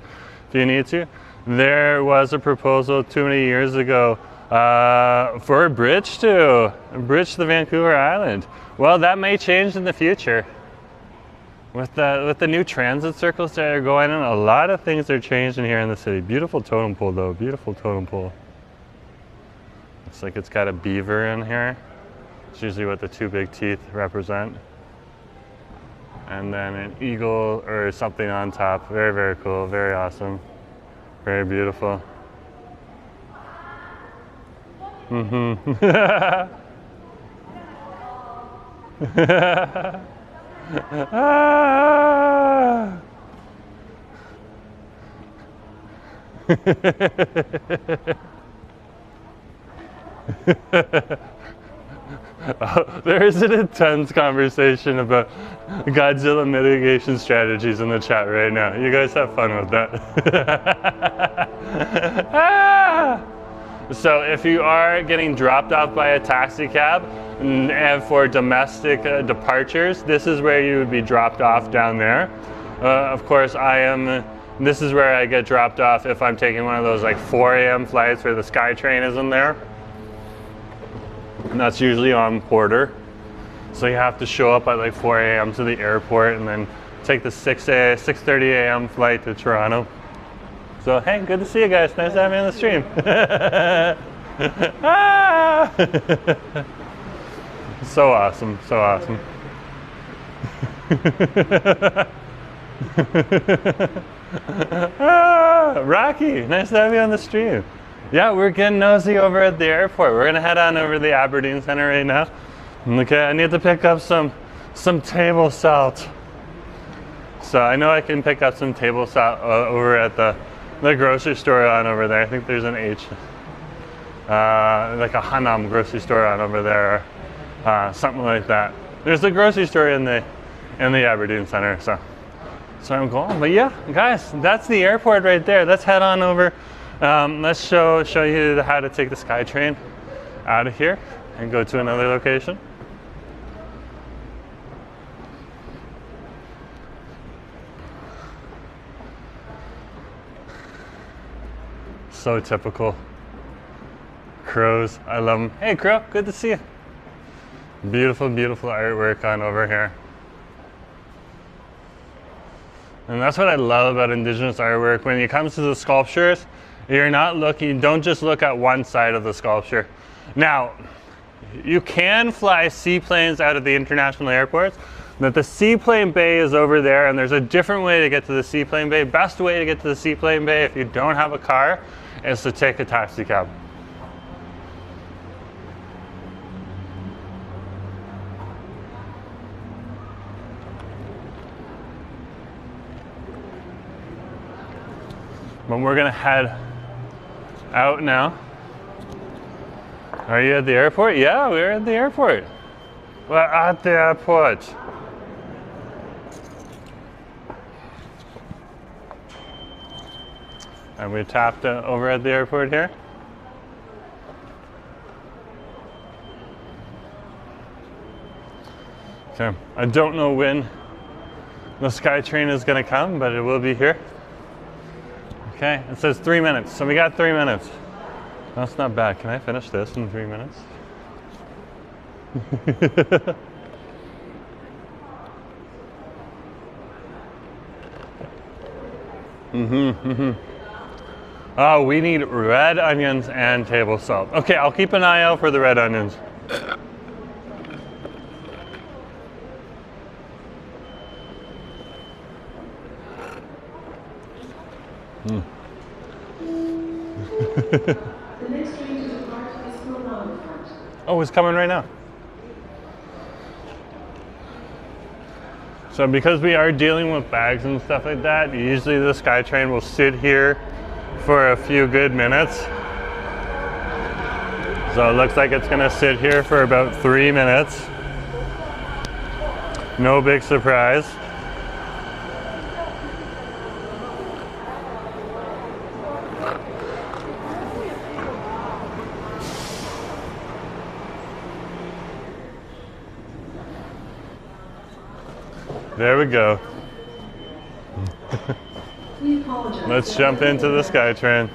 if you need to. There was a proposal too many years ago for a bridge to the Vancouver Island. Well, that may change in the future. With the new transit circles that are going in, a lot of things are changing here in the city. Beautiful totem pole though, beautiful totem pole. Looks like it's got a beaver in here. It's usually what the two big teeth represent. And then an eagle or something on top. Very, very cool, very awesome. Very beautiful. Ah! There is an intense conversation about Godzilla mitigation strategies in the chat right now. You guys have fun with that. Ah! So if you are getting dropped off by a taxi cab and for domestic departures, this is where you would be dropped off down there. Of course, this is where I get dropped off if I'm taking one of those like 4 a.m. flights where the SkyTrain isn't there. And that's usually on Porter. So you have to show up at like 4 a.m. to the airport and then take the 6:30 a.m. flight to Toronto. So hey, good to see you guys. Nice to have you on the stream. Ah! So awesome, so awesome. Ah, Rocky, nice to have you on the stream. Yeah, we're getting nosy over at the airport. We're gonna head on over to the Aberdeen Center right now. Okay, I need to pick up some table salt. So I know I can pick up some table salt over at the grocery store on over there. I think there's an like a Hanam grocery store on over there, something like that. There's the grocery store in the Aberdeen Center, so I'm going. But yeah, guys, that's the airport right there. Let's head on over. Let's show you how to take the SkyTrain out of here and go to another location. So typical. Crows, I love them. Hey Crow, good to see you. Beautiful, beautiful artwork on over here. And that's what I love about Indigenous artwork. When it comes to the sculptures, don't just look at one side of the sculpture. Now, you can fly seaplanes out of the international airports, but the seaplane bay is over there, and there's a different way to get to the seaplane bay. Best way to get to the seaplane bay if you don't have a car is to take a taxi cab. But we're gonna head out now. Are you at the airport? Yeah, we're at the airport. We're at the airport. And we tapped over at the airport here. Okay, I don't know when the SkyTrain is gonna come, but it will be here. Okay, it says 3 minutes, so we got 3 minutes. That's not bad. Can I finish this in 3 minutes? Oh, we need red onions and table salt. Okay, I'll keep an eye out for the red onions. The next train to depart is still not in front. Oh, it's coming right now. So because we are dealing with bags and stuff like that, usually the SkyTrain will sit here for a few good minutes. So it looks like it's gonna sit here for about 3 minutes. No big surprise. There we go. Let's jump into the SkyTrain.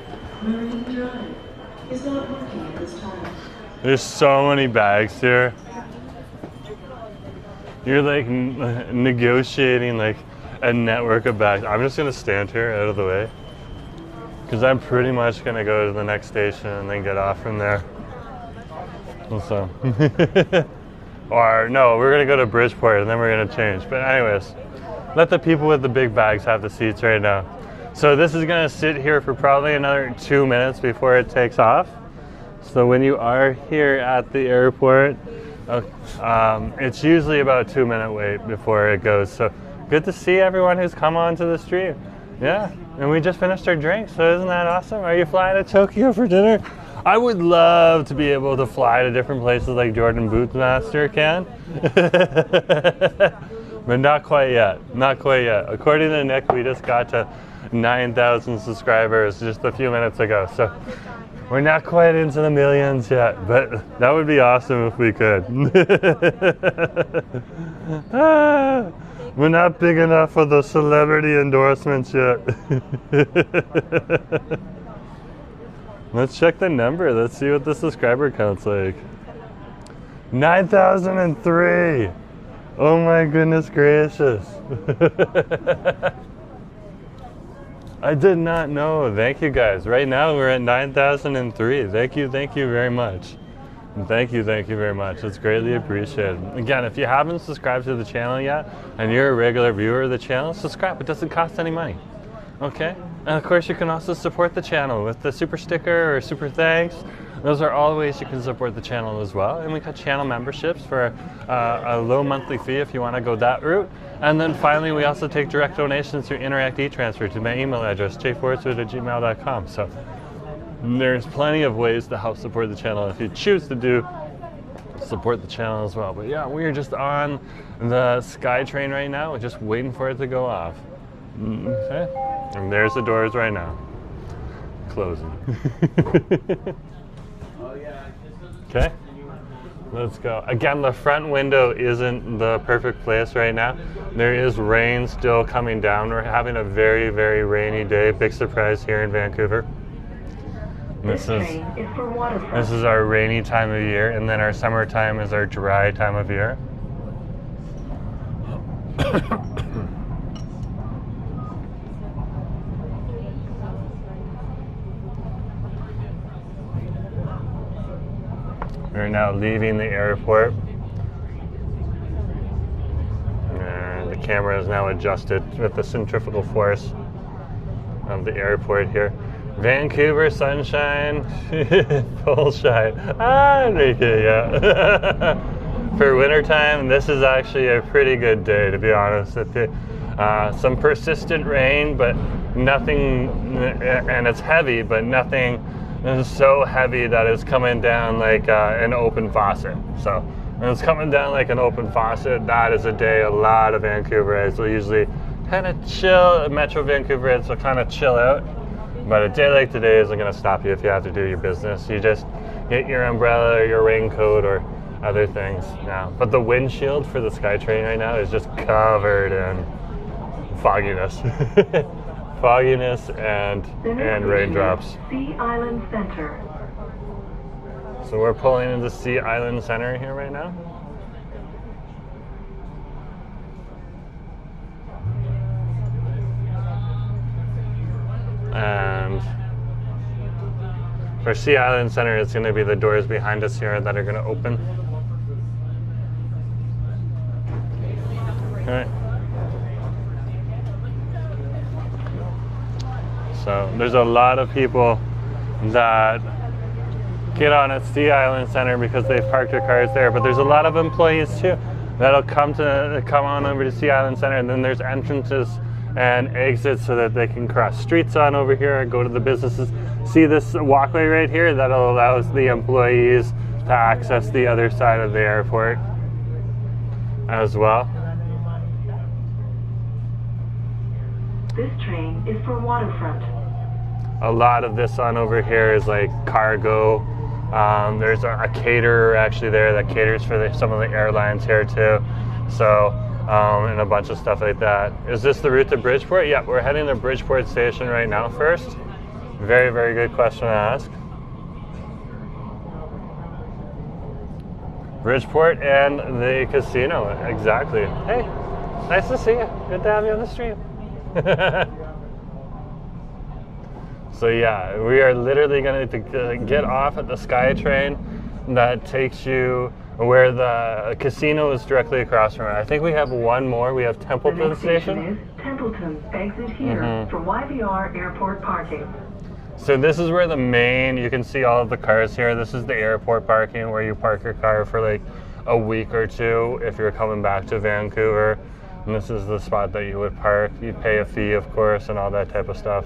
There's so many bags here. You're like negotiating like a network of bags. I'm just gonna stand here out of the way because I'm pretty much gonna go to the next station and then get off from there. So, or no, we're gonna go to Bridgeport and then we're gonna change. But anyways, let the people with the big bags have the seats right now. So this is gonna sit here for probably another 2 minutes before it takes off. So when you are here at the airport, it's usually about a 2-minute wait before it goes. So good to see everyone who's come onto the stream. Yeah, and we just finished our drink, so isn't that awesome? Are you flying to Tokyo for dinner? I would love to be able to fly to different places like Jordan Bootmaster can. But not quite yet, not quite yet. According to Nick, we just got to 9,000 subscribers just a few minutes ago. So we're not quite into the millions yet, but that would be awesome if we could. We're not big enough for the celebrity endorsements yet. Let's check the number. Let's see what the subscriber count's like. 9,003. Oh my goodness gracious. I did not know. Thank you guys. Right now we're at 9,003. Thank you very much. And thank you very much. It's greatly appreciated. Again, if you haven't subscribed to the channel yet and you're a regular viewer of the channel, subscribe. It doesn't cost any money. Okay? And of course you can also support the channel with the super sticker or super thanks. Those are all ways you can support the channel as well. And we got channel memberships for a low monthly fee if you want to go that route. And then finally, we also take direct donations through Interact e-transfer to my email address, jforestwood@gmail.com. So there's plenty of ways to help support the channel if you choose to support the channel as well. But yeah, we're just on the SkyTrain right now. We're just waiting for it to go off. Okay. And there's the doors right now. Closing. Okay. Let's go. Again, the front window isn't the perfect place right now. There is rain still coming down. We're having a very, very rainy day. Big surprise here in Vancouver. This is our rainy time of year, and then our summertime is our dry time of year. We're now leaving the airport. And the camera is now adjusted with the centrifugal force of the airport here. Vancouver sunshine, full shine. Enrique, yeah. For wintertime, this is actually a pretty good day, to be honest with you. Some persistent rain, but nothing, and it's heavy, but nothing is so heavy that it's coming down like an open faucet. So when it's coming down like an open faucet, that is a day a lot of Vancouverites will usually kind of chill. Metro Vancouverites will kind of chill out. But a day like today isn't going to stop you if you have to do your business. You just get your umbrella or your raincoat or other things now. But the windshield for the SkyTrain right now is just covered in fogginess. Fogginess and raindrops. Sea Island Center. So we're pulling into Sea Island Center here right now. And for Sea Island Center, it's going to be the doors behind us here that are going to open. Okay. So there's a lot of people that get on at Sea Island Center because they've parked their cars there, but there's a lot of employees too that'll come on over to Sea Island Center, and then there's entrances and exit so that they can cross streets on over here, go to the businesses. See this walkway right here? That'll allow the employees to access the other side of the airport as well. This train is for waterfront. A lot of this on over here is like cargo. There's a caterer actually there that caters for some of the airlines here too. So, and a bunch of stuff like that. Is this the route to Bridgeport? Yeah, we're heading to Bridgeport Station right now first. Very, very good question to ask. Bridgeport and the casino, exactly. Hey, nice to see you. Good to have you on the stream. So yeah, we are literally going to get off at the SkyTrain that takes you where the casino is directly across from it. I think we have one more. We have Templeton The next Station. station is Templeton. Exit here for YVR Airport parking. So this is where the main, you can see all of the cars here. This is the airport parking where you park your car for like a week or two if you're coming back to Vancouver. And this is the spot that you would park. You pay a fee, of course, and all that type of stuff.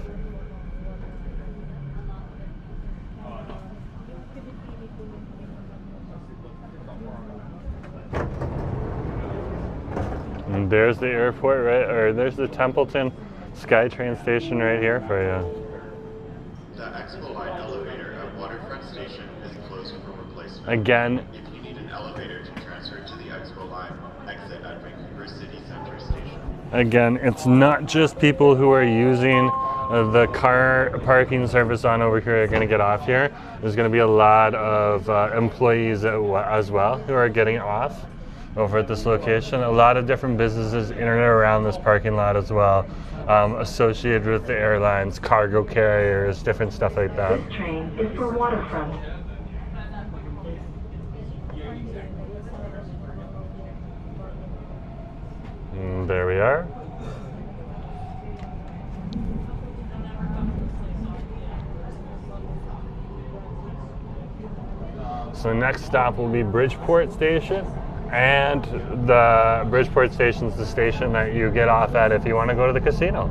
And there's the airport, right? Or there's the Templeton SkyTrain station right here for you. The Expo Line elevator at Waterfront Station is closed for replacement. Again, If you need an elevator to transfer to the Expo Line, exit at Vancouver City Centre Station. Again, it's not just people who are using the car parking service on over here are going to get off here. There's going to be a lot of employees as well who are getting off over at this location. A lot of different businesses in and around this parking lot as well, associated with the airlines, cargo carriers, different stuff like that. This train is for waterfront. And there we are. So next stop will be Bridgeport Station, and the Bridgeport Station is the station that you get off at if you want to go to the casino.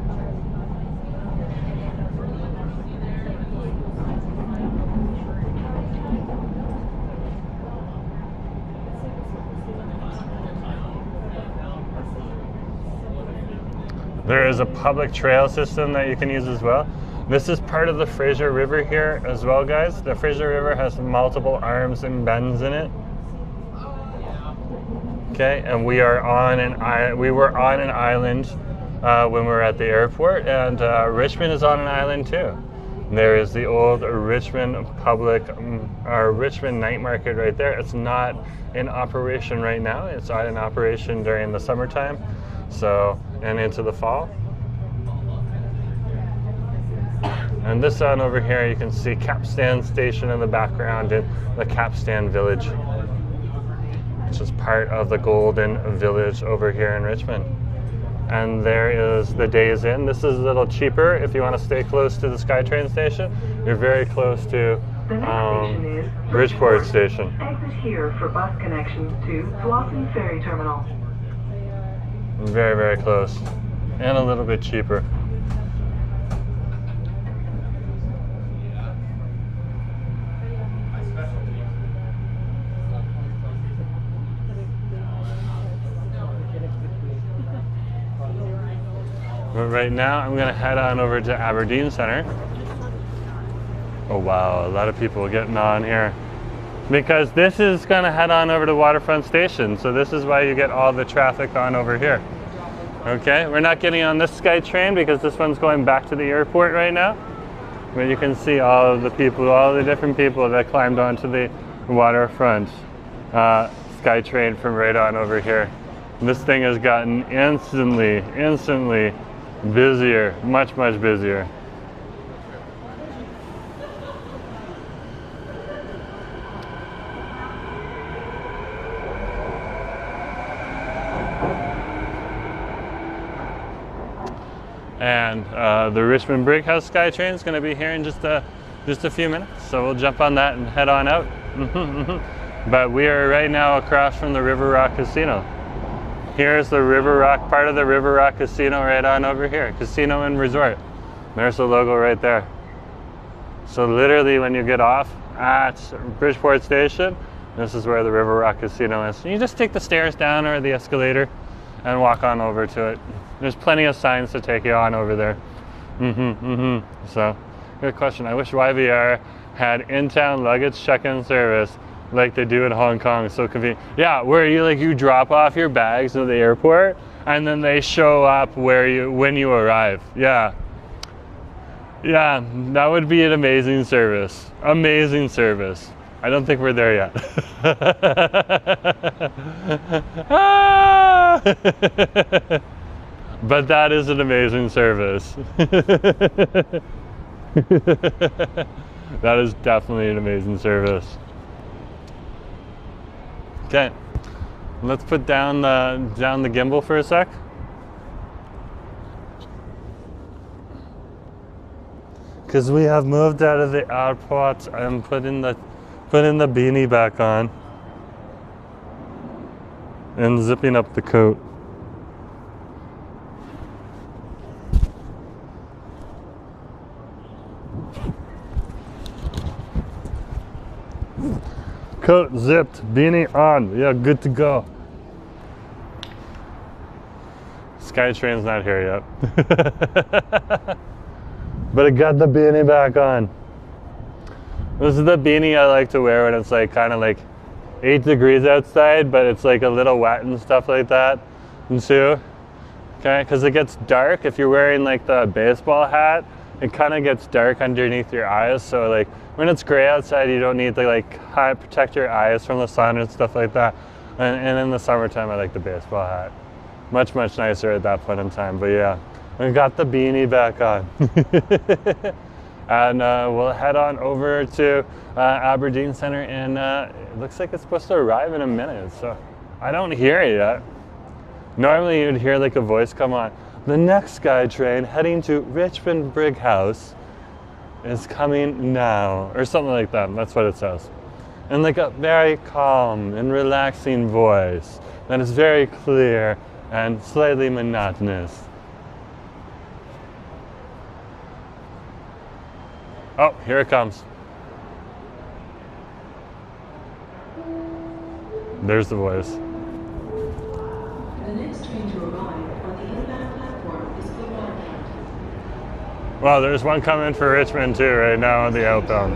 There is a public trail system that you can use as well. This is part of the Fraser River here as well, guys. The Fraser River has multiple arms and bends in it. Okay, and we were on an island when we were at the airport, and Richmond is on an island too. There is the old Richmond Richmond night market right there. It's not in operation right now. It's not in operation during the summertime, so and into the fall. And this on over here, you can see Capstan Station in the background in the Capstan Village, which is part of the Golden Village over here in Richmond. And there is the Days Inn. This is a little cheaper if you want to stay close to the SkyTrain station. You're very close to The next station is Bridgeport Station. Exit here for bus connections to Waffle Ferry Terminal. Very, very close. And a little bit cheaper. But right now, I'm going to head on over to Aberdeen Center. Oh wow, a lot of people getting on here. Because this is going to head on over to Waterfront Station, so this is why you get all the traffic on over here. Okay, we're not getting on this SkyTrain because this one's going back to the airport right now. But you can see all of the people, all the different people that climbed onto the Waterfront SkyTrain from right on over here. This thing has gotten instantly busier, much busier. And the Richmond Brickhouse SkyTrain is going to be here in just a few minutes, so we'll jump on that and head on out. But we are right now across from the River Rock Casino. Here's the River Rock, part of the River Rock Casino right on over here. Casino and Resort. There's the logo right there. So literally when you get off at Bridgeport Station, this is where the River Rock Casino is. You just take the stairs down or the escalator and walk on over to it. There's plenty of signs to take you on over there. So, good question. I wish YVR had in-town luggage check-in service like they do in Hong Kong. So convenient. Yeah, where you drop off your bags at the airport and then they show up when you arrive. Yeah. Yeah, that would be an amazing service. Amazing service. I don't think we're there yet. But that is an amazing service. That is definitely an amazing service. Okay, let's put down the gimbal for a sec. Because we have moved out of the airport and putting the beanie back on and zipping up the coat. Coat zipped, beanie on. Yeah, good to go. SkyTrain's not here yet. But I got the beanie back on. This is the beanie I like to wear when it's like kind of like 8 degrees outside, but it's like a little wet and stuff like that. And so, okay, because it gets dark if you're wearing like the baseball hat. It kind of gets dark underneath your eyes, so like when it's gray outside, you don't need to like protect your eyes from the sun and stuff like that. And in the summertime, I like the baseball hat. Much nicer at that point in time. But yeah, I got the beanie back on. And we'll head on over to Aberdeen Center, and it looks like it's supposed to arrive in a minute, so I don't hear it yet. Normally you'd hear like a voice come on. The next SkyTrain heading to Richmond Brig House is coming now, or something like that. That's what it says. And like a very calm and relaxing voice that is very clear and slightly monotonous. Oh, here it comes. There's the voice. The next train to arrive on the inbound platform is for Waffle. Well, there's one coming for Richmond too right now on the outbound.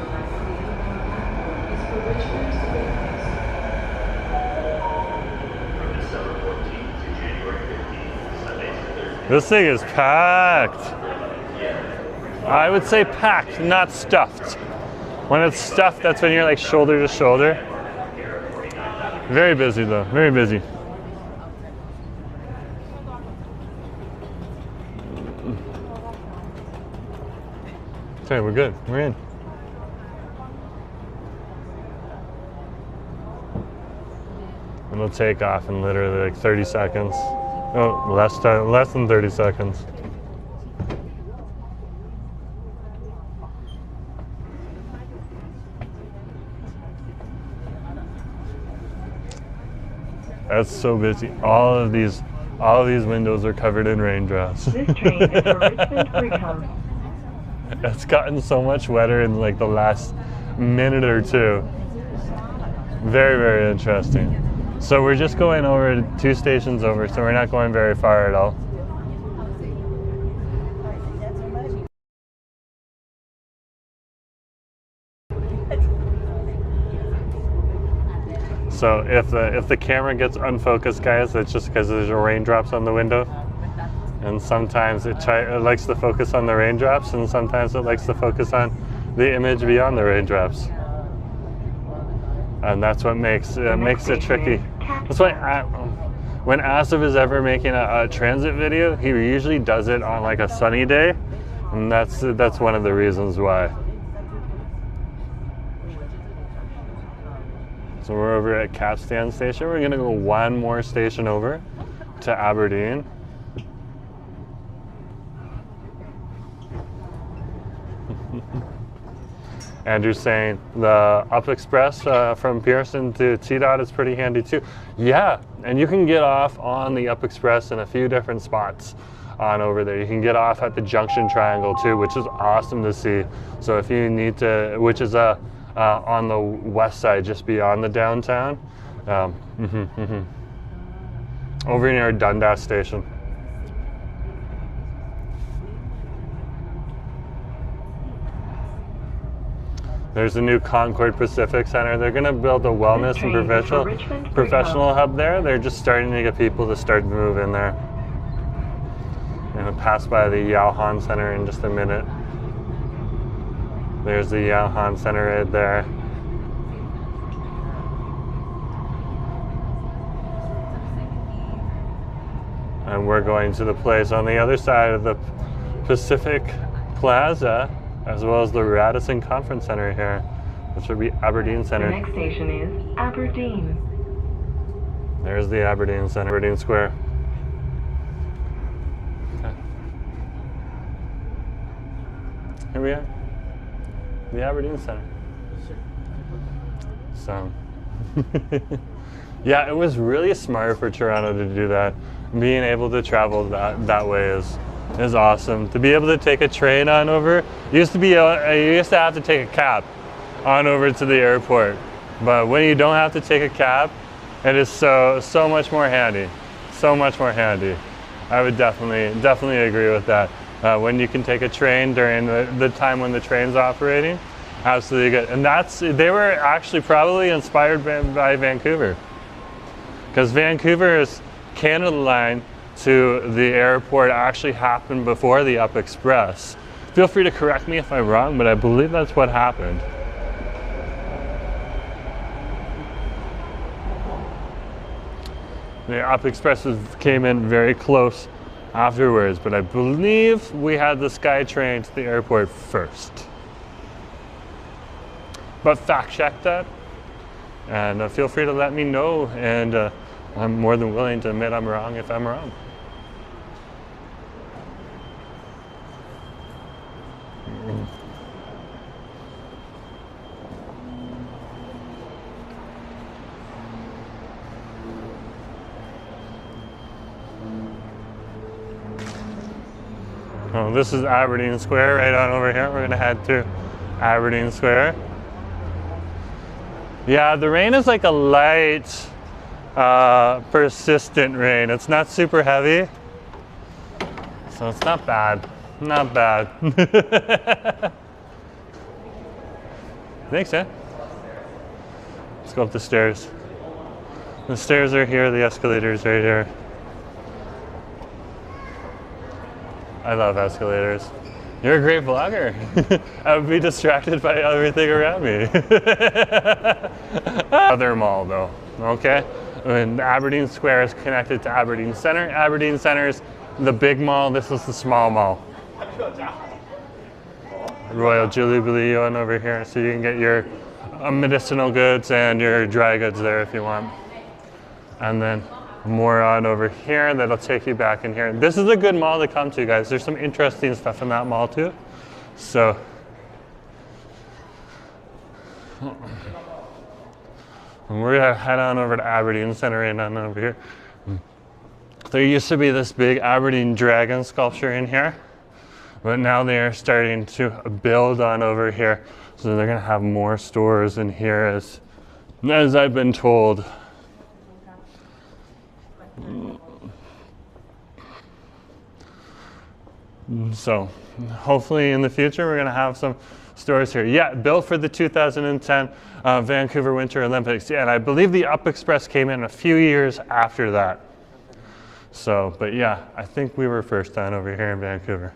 This thing is packed. I would say packed, not stuffed. When it's stuffed, that's when you're like shoulder to shoulder. Very busy though, very busy. Okay, we're good, we're in. And we'll take off in literally like 30 seconds. Oh, less than 30 seconds. That's so busy. All of these windows are covered in raindrops. This train is for Richmond Brig House. It's gotten so much wetter in like the last minute or two. Very, very interesting. So we're just going over 2 stations over, so we're not going very far at all. So if the camera gets unfocused, guys, it's just because there's raindrops on the window. And sometimes it likes to focus on the raindrops, and sometimes it likes to focus on the image beyond the raindrops. And that's what makes it tricky. That's why when Asif is ever making a transit video, he usually does it on like a sunny day, and that's one of the reasons why. So we're over at Capstan Station. We're gonna go one more station over to Aberdeen. Andrew's saying the Up Express from Pearson to T-Dot is pretty handy too. Yeah, and you can get off on the Up Express in a few different spots on over there. You can get off at the Junction Triangle too, which is awesome to see. So if you need to, which is on the west side, just beyond the downtown, over near Dundas Station. There's a new Concord Pacific Center. They're going to build a wellness and professional hub there. They're just starting to get people to start to move in there. I'm going to pass by the Yauhan Center in just a minute. There's the Yauhan Center right there. And we're going to the place on the other side of the Pacific Plaza, as well as the Radisson Conference Center here, which would be Aberdeen Center. The next station is Aberdeen. There's the Aberdeen Center, Aberdeen Square. Okay. Here we are, the Aberdeen Center. So, yeah, it was really smart for Toronto to do that. Being able to travel that way is awesome. To be able to take a train on over, you used to have to take a cab on over to the airport, but when you don't have to take a cab, it is so much more handy. So much more handy. I would definitely agree with that. When you can take a train during the time when the train's operating, absolutely good. And they were actually probably inspired by Vancouver, because Vancouver's Canada line to the airport actually happened before the Up Express. Feel free to correct me if I'm wrong, but I believe that's what happened. The Up Express came in very close afterwards, but I believe we had the SkyTrain to the airport first. But fact check that, and feel free to let me know, and I'm more than willing to admit I'm wrong if I'm wrong. Oh, this is Aberdeen Square right on over here. We're gonna head to Aberdeen Square. Yeah, the rain is like a light, persistent rain. It's not super heavy, so it's not bad. Not bad. Thanks, eh? Let's go up the stairs. The stairs are here, the escalators right here. I love escalators. You're a great vlogger. I would be distracted by everything around me. Other mall though, okay? And Aberdeen Square is connected to Aberdeen Center. Aberdeen Center is the big mall, this is the small mall. Royal Jubilee on over here, so you can get your medicinal goods and your dry goods there if you want. And then more on over here that'll take you back in here. This is a good mall to come to, guys. There's some interesting stuff in that mall too. So and we're gonna head on over to Aberdeen Center and on over here. There used to be this big Aberdeen dragon sculpture in here, but now they are starting to build on over here. So they're gonna have more stores in here as I've been told. So hopefully in the future we're gonna have some stores here. Yeah, built for the 2010 Vancouver Winter Olympics. Yeah, and I believe the Up Express came in a few years after that. So, but yeah, I think we were first on over here in Vancouver.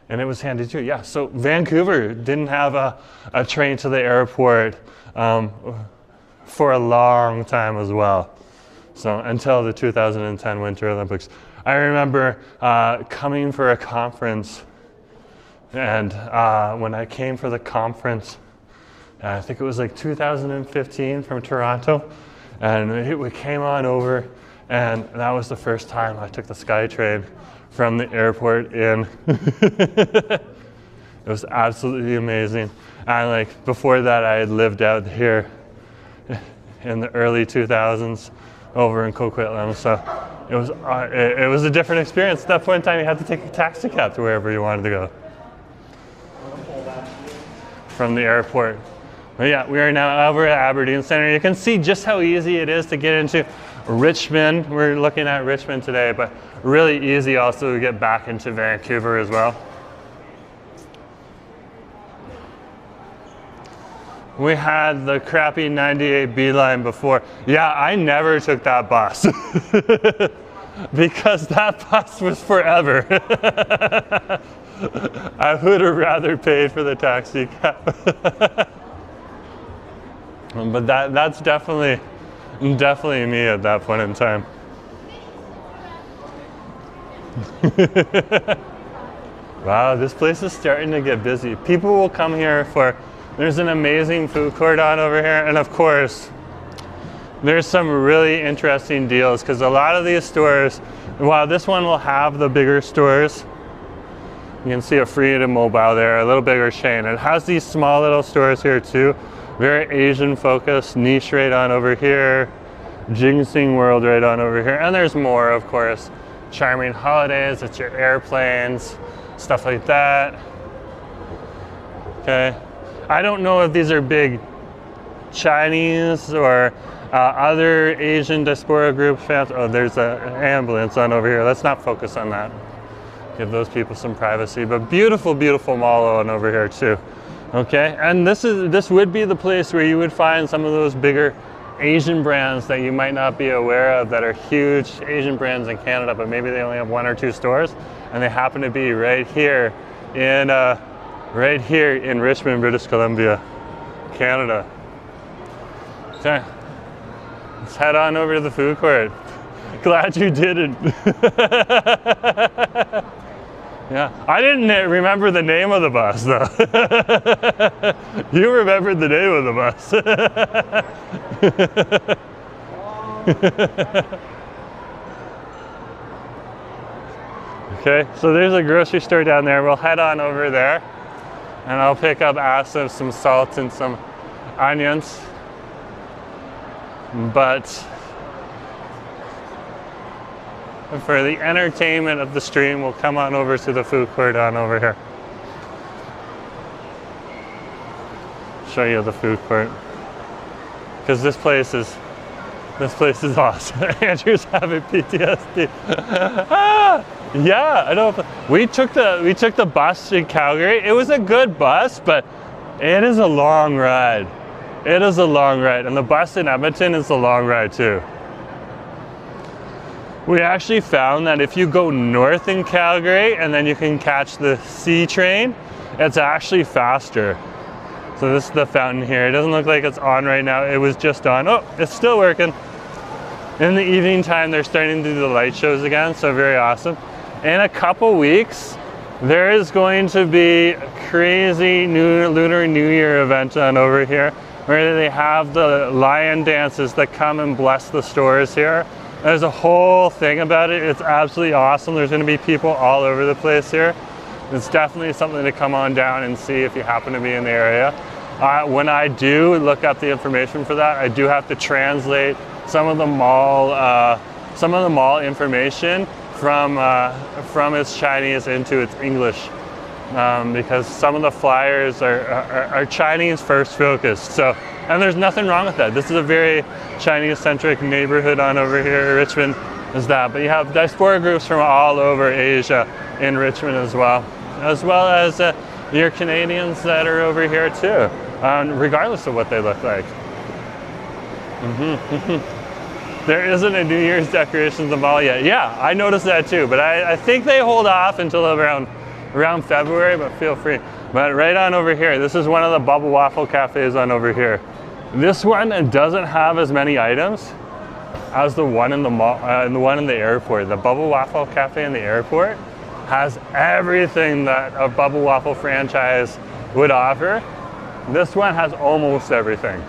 And it was handy too, yeah. So Vancouver didn't have a train to the airport for a long time as well. So until the 2010 Winter Olympics. I remember coming for a conference, and when I came for the conference, I think it was like 2015 from Toronto, and we came on over, and that was the first time I took the SkyTrain from the airport in. It was absolutely amazing. And like before that, I had lived out here in the early 2000s over in Coquitlam, so it was a different experience. At that point in time, you had to take a taxi cab to wherever you wanted to go from the airport. But yeah, we are now over at Aberdeen Center. You can see just how easy it is to get into Richmond. We're looking at Richmond today, but really easy also to get back into Vancouver as well. We had the crappy 98B line before. Yeah, I never took that bus because that bus was forever. I would have rather paid for the taxi cab. But that's definitely me at that point in time. Wow, this place is starting to get busy. People will come here for, there's an amazing food court on over here, and of course, there's some really interesting deals because a lot of these stores, while this one will have the bigger stores, you can see a Freedom Mobile there, a little bigger chain. It has these small little stores here too, very Asian focused, niche right on over here, Ginseng World right on over here, and there's more of course. Charming Holidays, it's your airplanes, stuff like that. Okay. I don't know if these are big Chinese or other Asian diaspora group fans. Oh, there's an ambulance on over here. Let's not focus on that. Give those people some privacy. But beautiful, beautiful mall on over here too. Okay, and this would be the place where you would find some of those bigger Asian brands that you might not be aware of that are huge Asian brands in Canada, but maybe they only have 1 or 2 stores, and they happen to be right here in Richmond, British Columbia, Canada. Okay, let's head on over to the food court. Glad you didn't. Yeah, I didn't remember the name of the bus though. You remembered the name of the bus. Okay, so there's a grocery store down there. We'll head on over there and I'll pick up some salt and some onions. But for the entertainment of the stream, we'll come on over to the food court on over here. Show you the food court. Because this place is awesome. Andrew's having PTSD. Yeah, I don't. We took the bus in Calgary. It was a good bus, but it is a long ride. It is a long ride, and the bus in Edmonton is a long ride too. We actually found that if you go north in Calgary and then you can catch the SkyTrain, it's actually faster. So this is the fountain here. It doesn't look like it's on right now. It was just on. Oh, it's still working. In the evening time, they're starting to do the light shows again, so very awesome. In a couple weeks, there is going to be a crazy Lunar New Year event on over here, where they have the lion dances that come and bless the stores here. There's a whole thing about it. It's absolutely awesome. There's going to be people all over the place here. It's definitely something to come on down and see if you happen to be in the area. When I do look up the information for that, I do have to translate some of the mall information from its Chinese into its English, because some of the flyers are Chinese first focused. So, and there's nothing wrong with that. This is a very Chinese-centric neighborhood on over here. Richmond is that, but you have diaspora groups from all over Asia in Richmond as well as your Canadians that are over here too, regardless of what they look like. There isn't a New Year's decorations in the mall yet. Yeah, I noticed that too, but I think they hold off until around February, but feel free. But right on over here, this is one of the Bubble Waffle cafes on over here. This one doesn't have as many items as the one in the mall, the one in the airport. The Bubble Waffle cafe in the airport has everything that a Bubble Waffle franchise would offer. This one has almost everything.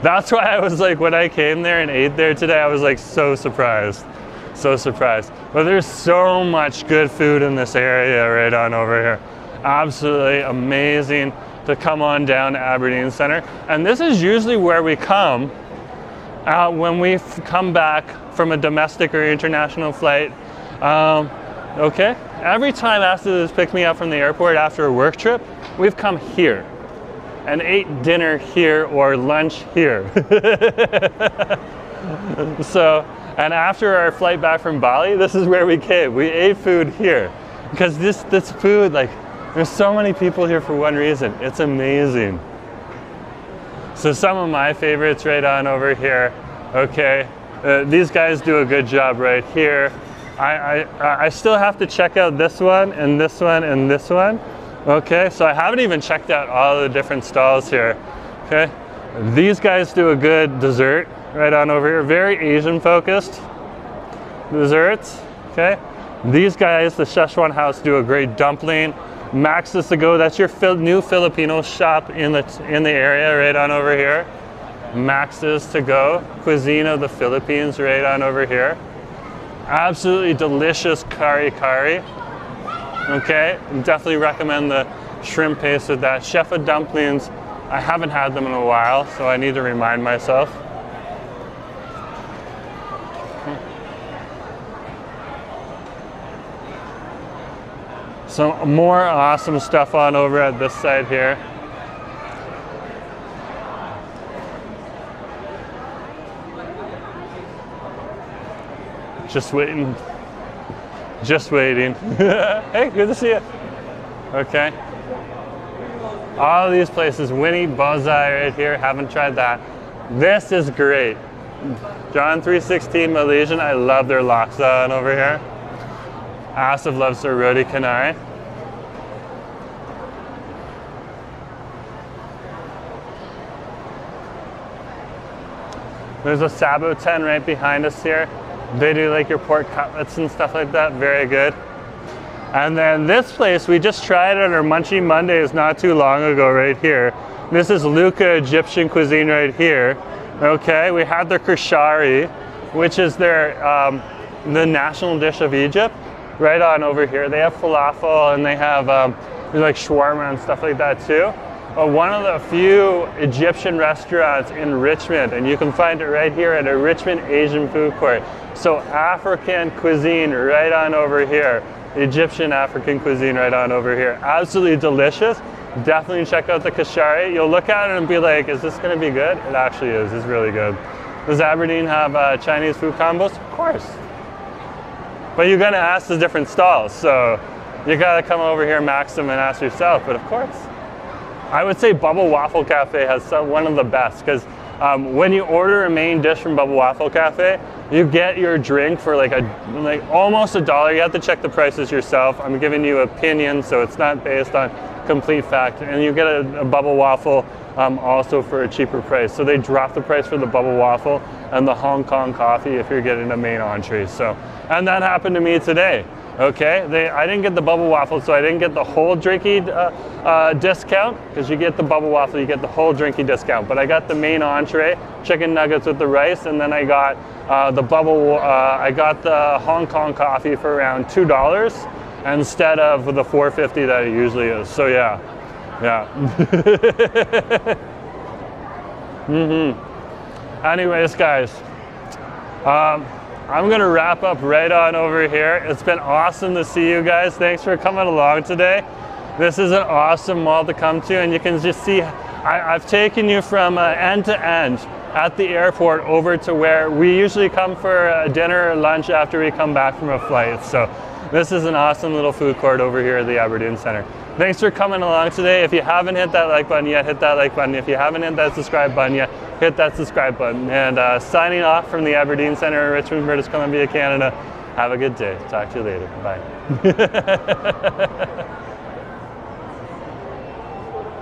That's why I was like, when I came there and ate there today, I was like so surprised. So surprised. But there's so much good food in this area right on over here. Absolutely amazing to come on down to Aberdeen Center. And this is usually where we come when we come back from a domestic or international flight. Okay, every time after this pick me up from the airport after a work trip, we've come here and ate dinner here or lunch here. So, and after our flight back from Bali, this is where we came. We ate food here because this food, like, there's so many people here for one reason. It's amazing. So some of my favorites right on over here. Okay, these guys do a good job right here. I still have to check out this one and this one and this one. Okay, so I haven't even checked out all the different stalls here. Okay, these guys do a good dessert right on over here. Very Asian focused desserts. Okay, these guys, the Szechuan House, do a great dumpling. Max's to Go, that's your new Filipino shop in the area right on over here. Max's to Go, cuisine of the Philippines right on over here. Absolutely delicious kari kari. Okay, definitely recommend the shrimp paste with that. Chef of dumplings, I haven't had them in a while, so I need to remind myself. Some more awesome stuff on over at this side here. Just waiting. Just waiting. Hey, good to see you. Okay. All of these places, Winnie Bozai right here, haven't tried that. This is great. John 316 Malaysian, I love their laksa on over here. Asif loves their roti canai. There's a Sabo 10 right behind us here. They do like your pork cutlets and stuff like that, very good. And then this place, we just tried on our Munchie Mondays not too long ago right here. This is Luca Egyptian cuisine right here. Okay, we had their kashari, which is their, the national dish of Egypt, right on over here. They have falafel and they have like shawarma and stuff like that too. One of the few Egyptian restaurants in Richmond, and you can find it right here at a Richmond Asian food court. So African cuisine right on over here. Egyptian African cuisine right on over here. Absolutely delicious. Definitely check out the kashari. You'll look at it and be like, is this going to be good? It actually is. It's really good. Does Aberdeen have Chinese food combos? Of course. But you're going to ask the different stalls. So you got to come over here, Maxim, and ask yourself. But of course. I would say Bubble Waffle Cafe has one of the best because when you order a main dish from Bubble Waffle Cafe, you get your drink for like almost $1. You have to check the prices yourself. I'm giving you opinion, so it's not based on complete fact. And you get a Bubble Waffle also for a cheaper price. So they drop the price for the Bubble Waffle and the Hong Kong coffee if you're getting a main entree. So, and that happened to me today. Okay, I didn't get the Bubble Waffle, so I didn't get the whole drinky discount, because you get the Bubble Waffle, you get the whole drinky discount. But I got the main entree, chicken nuggets with the rice, and then I got I got the Hong Kong coffee for around $2 instead of the $4.50 that it usually is. So yeah. Anyways, guys. I'm going to wrap up right on over here. It's been awesome to see you guys. Thanks for coming along today. This is an awesome mall to come to, and you can just see I've taken you from end to end at the airport over to where we usually come for dinner or lunch after we come back from a flight. So this is an awesome little food court over here at the Aberdeen Center. Thanks for coming along today. If you haven't hit that like button yet, hit that like button. If you haven't hit that subscribe button yet, hit that subscribe button. And signing off from the Aberdeen Center in Richmond, British Columbia, Canada. Have a good day. Talk to you later. Bye.